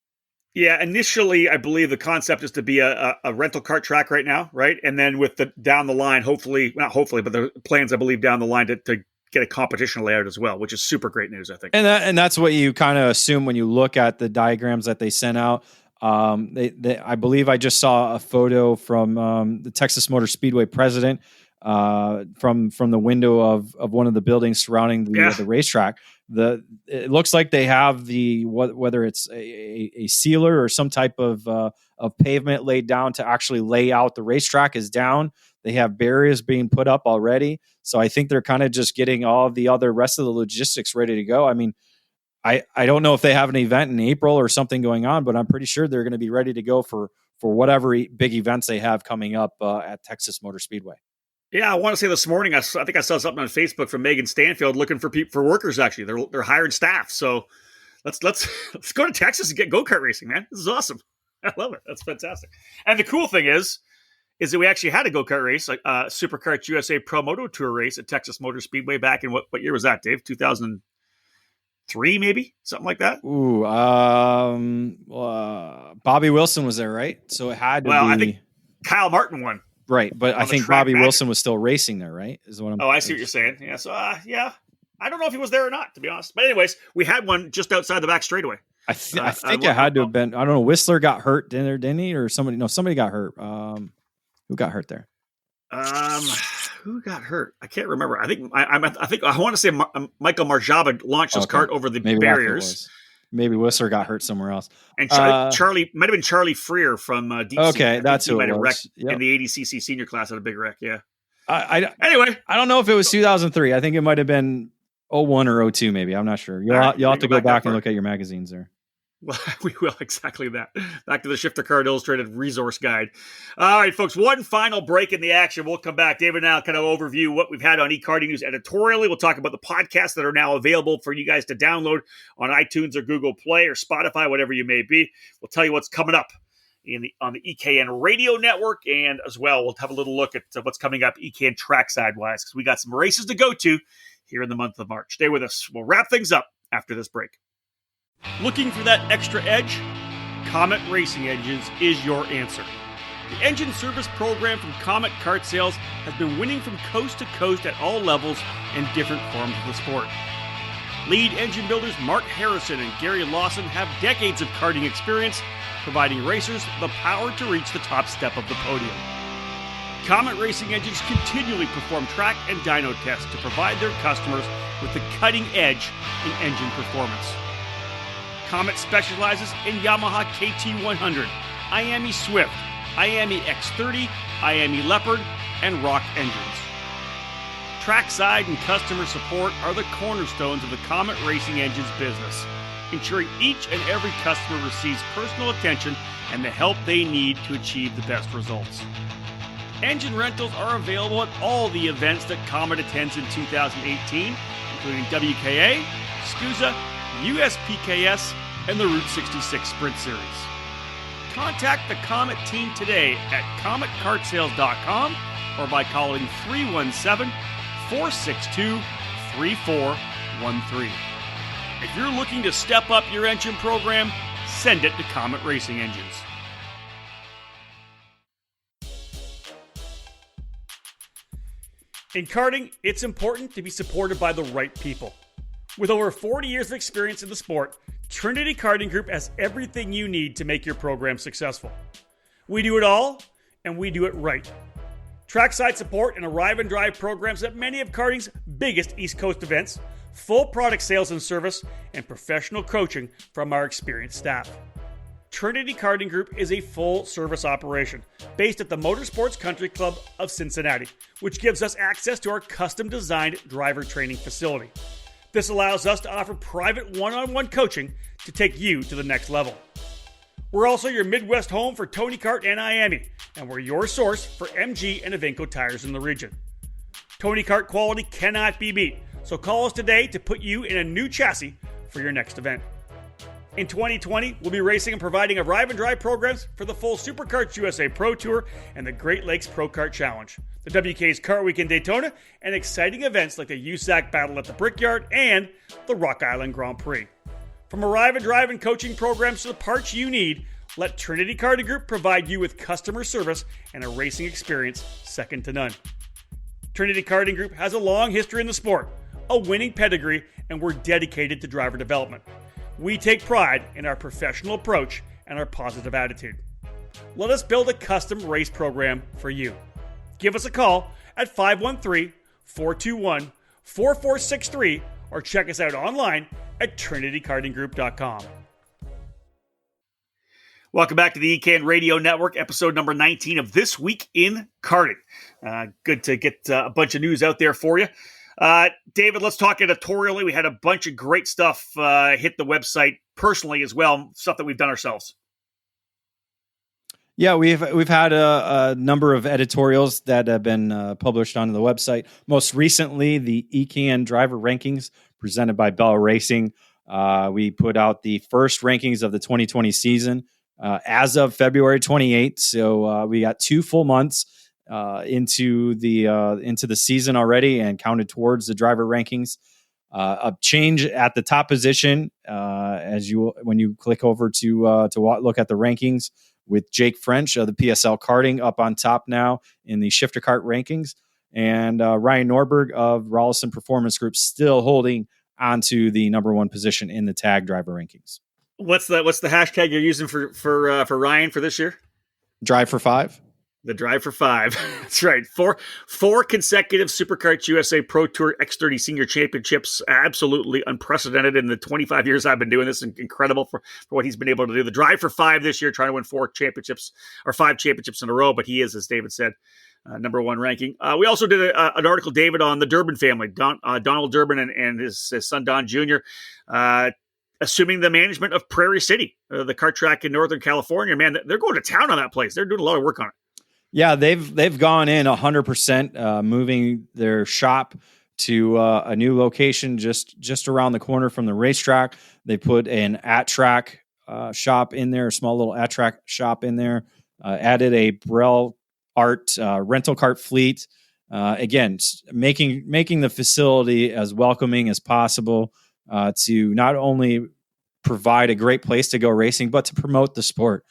Yeah, initially, I believe the concept is to be a rental kart track right now, right? And then with the down the line, but the plans, I believe, down the line to get a competition layout as well, which is super great news, I think. And that's what you kind of assume when you look at the diagrams that they sent out. I believe I just saw a photo from the Texas Motor Speedway president from the window of one of the buildings surrounding the racetrack. It looks like they have whether it's a sealer or some type of pavement laid down to actually lay out the racetrack is down. They have barriers being put up already. So I think they're kind of just getting all of the rest of the logistics ready to go. I mean, I don't know if they have an event in April or something going on, but I'm pretty sure they're going to be ready to go for whatever big events they have coming up at Texas Motor Speedway. Yeah, I want to say this morning, I think I saw something on Facebook from Megan Stanfield looking for workers. Actually, they're hiring staff. So let's go to Texas and get go-kart racing, man. This is awesome. I love it. That's fantastic. And the cool thing is that we actually had a go-kart race, like Superkarts USA Pro Moto Tour race at Texas Motor Speedway back in what year was that, Dave? 2003, maybe something like that. Ooh, Bobby Wilson was there, right? So it had to be. I think Kyle Martin won. Right, but I think Bobby Wilson was still racing there, right? Is what I'm. I see what you're saying. Yeah, so yeah, I don't know if he was there or not, to be honest. But anyways, we had one just outside the back straightaway. I think it had to have been. I don't know. Whistler got hurt, didn't he? Or somebody? No, somebody got hurt. Who got hurt there? Who got hurt? I can't remember. I think I want to say Michael Marjaba launched his kart over the barriers. Maybe Whistler got hurt somewhere else. And Charlie might have been Charlie Freer from Deep Sea. Okay, that's who might it have was. wrecked in the 80cc senior class at a big wreck. Yeah. Anyway, I don't know if it was 2003. I think it might have been 01 or 02, maybe. I'm not sure. You'll have to go back and look at your magazines there. Well, we will, exactly that. Back to the Shifter Card Illustrated Resource Guide. All right, folks, one final break in the action. We'll come back. David and I will kind of overview what we've had on E-Karting News editorially. We'll talk about the podcasts that are now available for you guys to download on iTunes or Google Play or Spotify, whatever you may be. We'll tell you what's coming up on the EKN Radio Network, and as well, we'll have a little look at what's coming up EKN trackside-wise, because we got some races to go to here in the month of March. Stay with us. We'll wrap things up after this break. Looking for that extra edge? Comet Racing Engines is your answer. The engine service program from Comet Kart Sales has been winning from coast to coast at all levels and different forms of the sport. Lead engine builders Mark Harrison and Gary Lawson have decades of karting experience, providing racers the power to reach the top step of the podium. Comet Racing Engines continually perform track and dyno tests to provide their customers with the cutting edge in engine performance. Comet specializes in Yamaha KT100, IAME Swift, IAME X30, IAME Leopard, and Rock engines. Trackside and customer support are the cornerstones of the Comet Racing Engines business, ensuring each and every customer receives personal attention and the help they need to achieve the best results. Engine rentals are available at all the events that Comet attends in 2018, including WKA, SCUSA, USPKS, and the Route 66 Sprint Series. Contact the Comet team today at cometcartsales.com or by calling 317-462-3413. If you're looking to step up your engine program, send it to Comet Racing Engines. In karting, it's important to be supported by the right people. With over 40 years of experience in the sport, Trinity Karting Group has everything you need to make your program successful. We do it all, and we do it right. Trackside support and arrive and drive programs at many of karting's biggest East Coast events, full product sales and service, and professional coaching from our experienced staff. Trinity Karting Group is a full-service operation based at the Motorsports Country Club of Cincinnati, which gives us access to our custom-designed driver training facility. This allows us to offer private one-on-one coaching to take you to the next level. We're also your Midwest home for Tony Kart and IAME, and we're your source for MG and Iveco tires in the region. Tony Kart quality cannot be beat, so call us today to put you in a new chassis for your next event. In 2020, we'll be racing and providing arrive and drive programs for the full SuperKarts USA Pro Tour and the Great Lakes Pro Kart Challenge, the WK's Kart Week in Daytona, and exciting events like the USAC Battle at the Brickyard and the Rock Island Grand Prix. From arrive and drive and coaching programs to the parts you need, let Trinity Karting Group provide you with customer service and a racing experience second to none. Trinity Karting Group has a long history in the sport, a winning pedigree, and we're dedicated to driver development. We take pride in our professional approach and our positive attitude. Let us build a custom race program for you. Give us a call at 513-421-4463 or check us out online at trinitykartinggroup.com. Welcome back to the ECAN Radio Network, episode number 19 of This Week in Karting. Good to get a bunch of news out there for you. David, let's talk editorially. We had a bunch of great stuff hit the website personally as well, stuff that we've done ourselves. Yeah, we've had a number of editorials that have been published on the website. Most recently, the ECAN driver rankings presented by Bell Racing. We put out the first rankings of the 2020 season as of February 28th. So we got 2 full months into the season already and counted towards the driver rankings. A change at the top position when you click over to look at the rankings, with Jake French of the PSL Karting up on top now in the shifter kart rankings, and Ryan Norberg of Rollison Performance Group still holding onto the number 1 position in the tag driver rankings. What's the hashtag you're using for Ryan for this year? Drive for 5. The Drive for 5. That's right. Four consecutive SuperKarts USA Pro Tour X30 Senior Championships. Absolutely unprecedented in the 25 years I've been doing this. Incredible for what he's been able to do. The Drive for 5 this year, trying to win 5 championships in a row. But he is, as David said, number 1 ranking. We also did an article, David, on the Durbin family, Donald Durbin and his son Don Jr., assuming the management of Prairie City, the kart track in Northern California. Man, they're going to town on that place. They're doing a lot of work on it. Yeah, they've gone in 100%, moving their shop to a new location just around the corner from the racetrack. They put an at-track shop in there, a small little at-track shop in there, added a Brell Art rental kart fleet. Again, making the facility as welcoming as possible to not only provide a great place to go racing, but to promote the sport.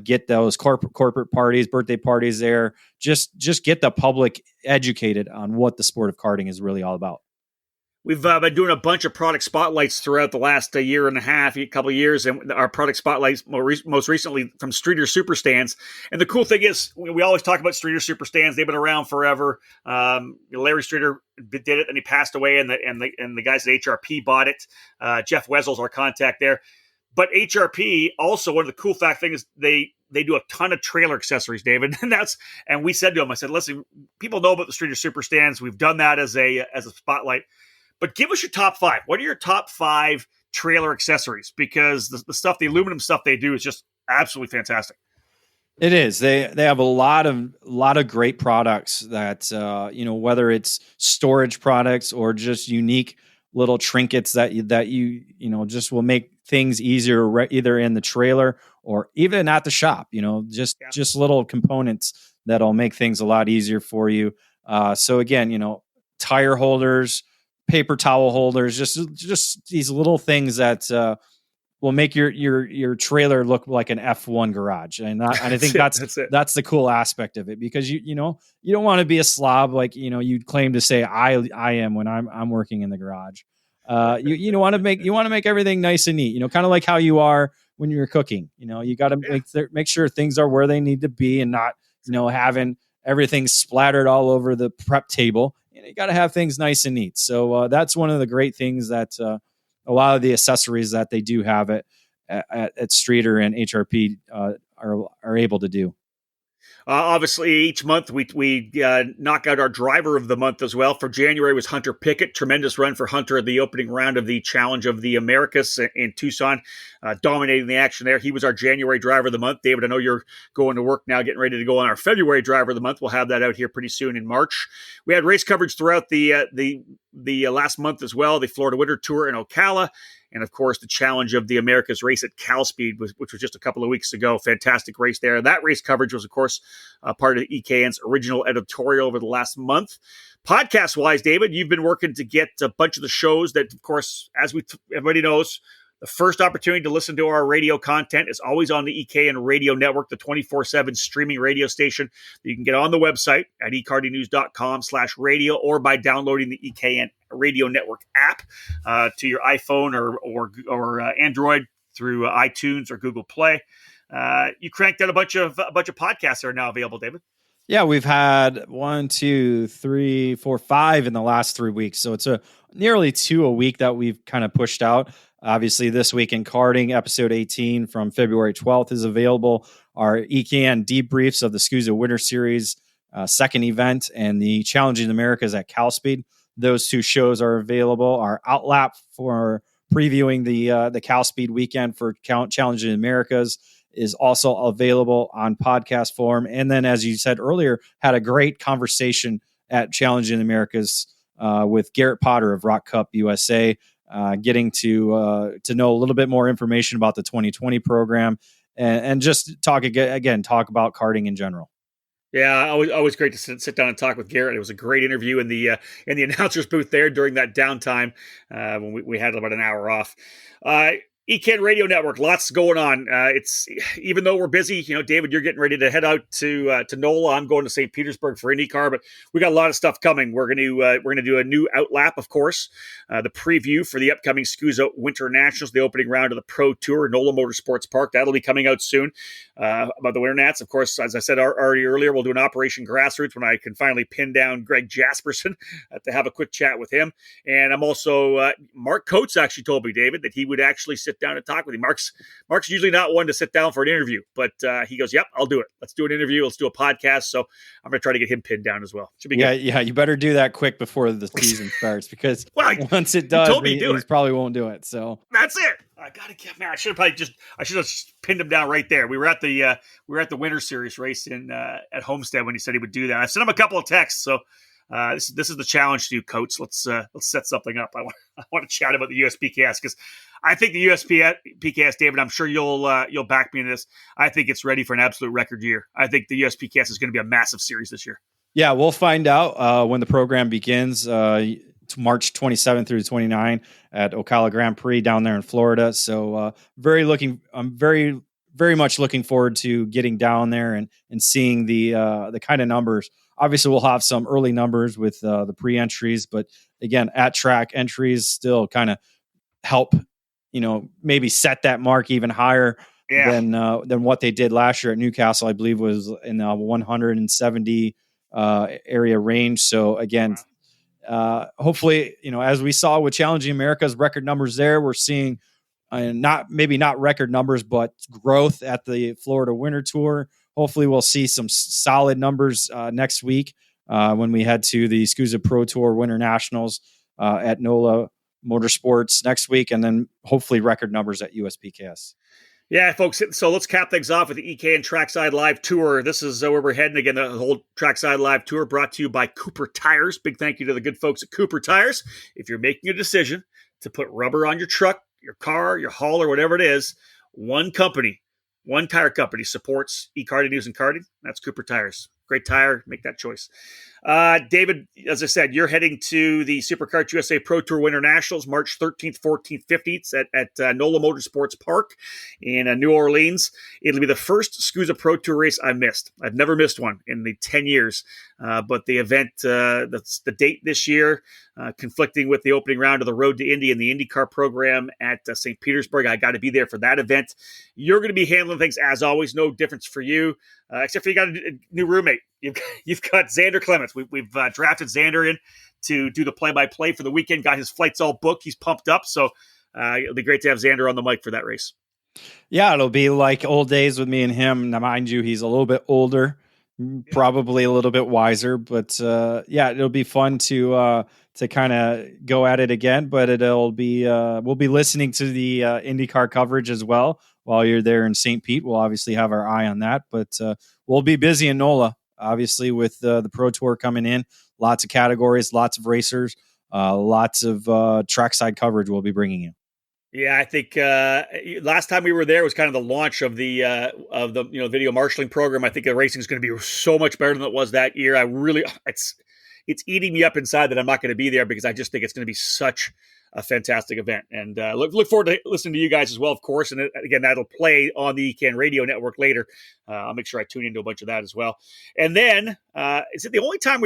Get those corporate parties, birthday parties there. Just get the public educated on what the sport of karting is really all about. We've been doing a bunch of product spotlights throughout the last year and a half, a couple of years, and our product spotlights most recently from Streeter Superstands. And the cool thing is, we always talk about Streeter Superstands. They've been around forever. Larry Streeter did it, and he passed away, and the guys at HRP bought it. Jeff Wessel's our contact there. But HRP also, one of the cool things, they do a ton of trailer accessories, David, and we said to him, I said, listen, people know about the Streeter Superstands. We've done that as a spotlight. But give us your top 5. What are your top 5 trailer accessories? Because the aluminum stuff they do is just absolutely fantastic. It is. They have a lot of great products that whether it's storage products or just unique little trinkets that you just will make things easier either in the trailer or even at the shop. Just little components that'll make things a lot easier for you. So again, tire holders, paper towel holders, just these little things that will make your trailer look like an F1 garage. And I think that's the cool aspect of it, because you don't want to be a slob like you claim to say I am when I'm working in the garage. You want to make everything nice and neat. Kind of like how you are when you're cooking. You got to make sure things are where they need to be and not having everything splattered all over the prep table. You got to have things nice and neat. So that's one of the great things that a lot of the accessories that they do have at Streeter and HRP are able to do. Obviously, each month we knock out our driver of the month as well. For January was Hunter Pickett. Tremendous run for Hunter at the opening round of the Challenge of the Americas in Tucson, dominating the action there. He was our January driver of the month. David, I know you're going to work now, getting ready to go on our February driver of the month. We'll have that out here pretty soon in March. We had race coverage throughout the last month as well. The Florida Winter Tour in Ocala. And, of course, the Challenge of the Americas race at Cal Speed, which was just a couple of weeks ago. Fantastic race there. That race coverage was, of course, part of EKN's original editorial over the last month. Podcast-wise, David, you've been working to get a bunch of the shows that, of course, as everybody knows, the first opportunity to listen to our radio content is always on the EKN Radio Network, the 24/7 streaming radio station that you can get on the website at ekartingnews.com/radio or by downloading the EKN Radio Network app to your iPhone or Android through iTunes or Google Play. You cranked out a bunch of podcasts that are now available, David. Yeah, we've had 1, 2, 3, 4, 5 in the last 3 weeks. So it's nearly 2 a week that we've kind of pushed out. Obviously, This Week in Karting, episode 18 from February 12th is available. Our EKN debriefs of the SCUSA Winter Series second event and the Challenge in the Americas at Cal Speed. Those 2 shows are available. Our outlap for previewing the Cal Speed weekend for Challenge in the Americas is also available on podcast form. And then, as you said earlier, had a great conversation at Challenge in the Americas with Garrett Potter of Rock Cup USA, getting to know a little bit more information about the 2020 program and just talk about karting in general. Yeah, always great to sit down and talk with Garrett. It was a great interview in the announcer's booth there during that downtime when we had about an hour off. EKN Radio Network, lots going on. It's even though we're busy, David, you're getting ready to head out to NOLA. I'm going to St. Petersburg for IndyCar, but we got a lot of stuff coming. We're going to do a new outlap, of course, the preview for the upcoming SCUSA Winter Nationals, the opening round of the Pro Tour, NOLA Motorsports Park. That'll be coming out soon. About the Winter Nats, of course, as I said already earlier, we'll do an Operation Grassroots when I can finally pin down Greg Jasperson to have a quick chat with him. And I'm also Mark Coates actually told me, David, that he would actually sit down and talk with him. Mark's usually not one to sit down for an interview, but he goes, "Yep, I'll do it. Let's do an interview. Let's do a podcast." So I'm going to try to get him pinned down as well. Should be good. Yeah. You better do that quick before the season starts, because once it does, he probably won't do it. So that's it. I gotta get, man. I should have just pinned him down right there. We were at the Winter Series race at Homestead when he said he would do that. I sent him a couple of texts. So this is the challenge to you, Coates. Let's set something up. I want to chat about the USPKS because I think the USPKS, David, I'm sure you'll back me in this. I think it's ready for an absolute record year. I think the USPKS is going to be a massive series this year. Yeah, we'll find out when the program begins. March 27th through 29 at Ocala Grand Prix down there in Florida. So I'm very, very much looking forward to getting down there and seeing the kind of numbers obviously we'll have some early numbers with the pre-entries, but again, at track entries still kind of help, maybe set that mark even higher than what they did last year at Newcastle. I believe was in the 170 area range. So again, hopefully, as we saw with Challenging America's record numbers there, we're seeing not record numbers, but growth at the Florida Winter Tour. Hopefully we'll see some solid numbers next week when we head to the SCUSA Pro Tour Winter Nationals at NOLA Motorsports next week, and then hopefully record numbers at USPKS. Yeah, folks. So let's cap things off with the EKN Trackside Live Tour. This is where we're heading again. The whole Trackside Live Tour brought to you by Cooper Tires. Big thank you to the good folks at Cooper Tires. If you're making a decision to put rubber on your truck, your car, your hauler, whatever it is, one tire company supports e-karting news and karting. That's Cooper Tires. Great tire. Make that choice. David, as I said, you're heading to the SuperKarts USA Pro Tour Winter Nationals, March 13th, 14th, 15th at NOLA Motorsports Park in New Orleans. It'll be the first SCUSA Pro Tour race I've missed. I've never missed one in the 10 years. But the event, that's the date this year, conflicting with the opening round of the Road to Indy and the IndyCar program at St. Petersburg. I got to be there for that event. You're going to be handling things as always. No difference for you, except for you got a new roommate. You've got Xander Clements. We've drafted Xander in to do the play-by-play for the weekend. Got his flights all booked. He's pumped up. So it'll be great to have Xander on the mic for that race. Yeah, it'll be like old days with me and him. Now, mind you, he's a little bit older, probably a little bit wiser, but it'll be fun to kind of go at it again. But it'll be we'll be listening to the IndyCar coverage as well while you're there in St. Pete. We'll obviously have our eye on that, but we'll be busy in NOLA. Obviously, with the Pro Tour coming in, lots of categories, lots of racers, lots of trackside coverage we'll be bringing you. Yeah, I think last time we were there was kind of the launch of the video marshaling program. I think the racing is going to be so much better than it was that year. It's eating me up inside that I'm not going to be there because I just think it's going to be such a fantastic event. And look forward to listening to you guys as well, of course. And again, that'll play on the EKN Radio Network later. I'll make sure I tune into a bunch of that as well. And then, is it the only time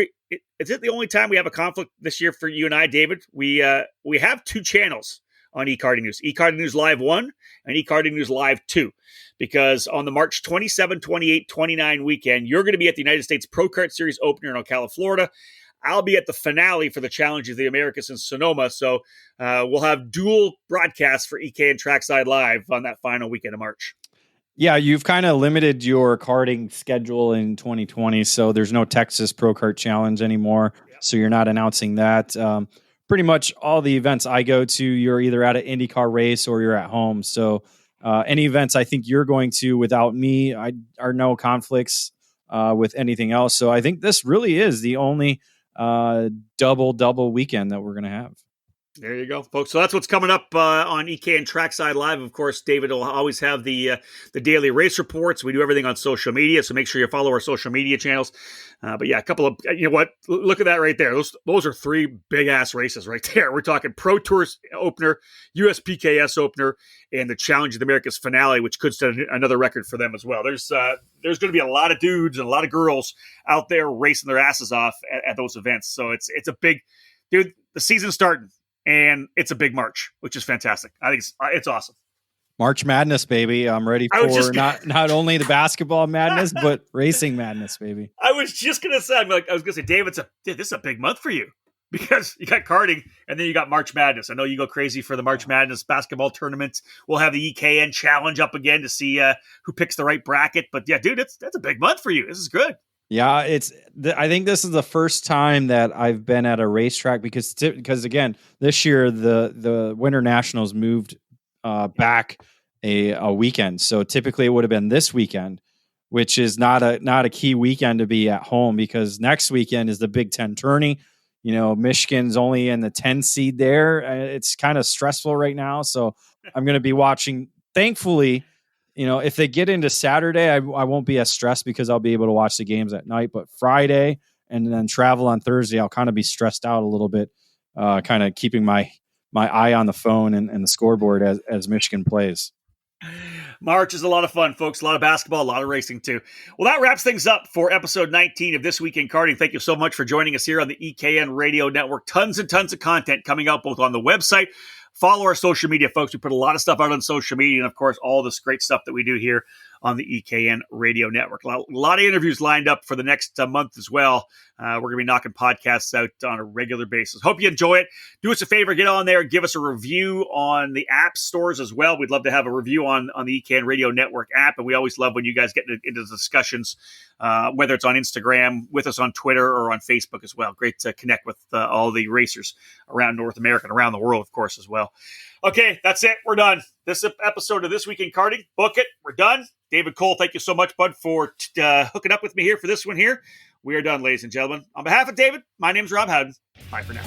we have a conflict this year for you and I, David? We have two channels on eKarting News. eKarting News Live 1 and eKarting News Live 2. Because on the March 27, 28, 29 weekend, you're going to be at the United States Pro Kart Series opener in Ocala, Florida. I'll be at the finale for the Challenge of the Americas in Sonoma. So we'll have dual broadcasts for EKN Trackside Live on that final weekend of March. Yeah, you've kind of limited your karting schedule in 2020. So there's no Texas Pro Kart Challenge anymore. Yep. So you're not announcing that. Pretty much all the events I go to, you're either at an IndyCar race or you're at home. So any events I think you're going to without me, are no conflicts with anything else. So I think this really is the only double weekend that we're going to have. There you go, folks. So that's what's coming up on EKN Trackside Live. Of course, David will always have the daily race reports. We do everything on social media, so make sure you follow our social media channels. But yeah, a couple of, you know what? Look at that right there. Those are three big-ass races right there. We're talking Pro Tours opener, USPKS opener, and the Challenge of the Americas finale, which could set another record for them as well. There's going to be a lot of dudes and a lot of girls out there racing their asses off at those events. So it's a big, dude, the season's starting. And it's a big March, which is fantastic. I think it's awesome. March Madness, baby. I'm ready for not only the basketball madness, but racing madness, baby. I was just going to say, Dave, this is a big month for you because you got karting and then you got March Madness. I know you go crazy for the March Madness basketball tournament. We'll have the EKN challenge up again to see who picks the right bracket. But yeah, dude, that's a big month for you. This is good. Yeah, I think this is the first time that I've been at a racetrack because again, this year the Winter Nationals moved back a weekend. So typically it would have been this weekend, which is not a key weekend to be at home because next weekend is the Big Ten tourney. You know, Michigan's only in the 10 seed there. It's kind of stressful right now. So I'm going to be watching, thankfully. You know, if they get into Saturday, I won't be as stressed because I'll be able to watch the games at night. But Friday and then travel on Thursday, I'll kind of be stressed out a little bit, kind of keeping my eye on the phone and the scoreboard as Michigan plays. March is a lot of fun, folks. A lot of basketball, a lot of racing, too. Well, that wraps things up for episode 19 of This Week in Karting. Thank you so much for joining us here on the EKN Radio Network. Tons and tons of content coming out both on the website. Follow our social media, folks. We put a lot of stuff out on social media, and, of course, all this great stuff that we do here on the EKN Radio Network. A lot of interviews lined up for the next month as well. We're going to be knocking podcasts out on a regular basis. Hope you enjoy it. Do us a favor, get on there, give us a review on the app stores as well. We'd love to have a review on the EKN Radio Network app, and we always love when you guys get into discussions, whether it's on Instagram, with us on Twitter, or on Facebook as well. Great to connect with all the racers around North America and around the world, of course, as well. Okay, that's it. We're done. This episode of This Week in Karting. Book it. We're done. David Cole, thank you so much, bud, for hooking up with me here for this one here. We are done, ladies and gentlemen. On behalf of David, my name's Rob Howden. Bye for now.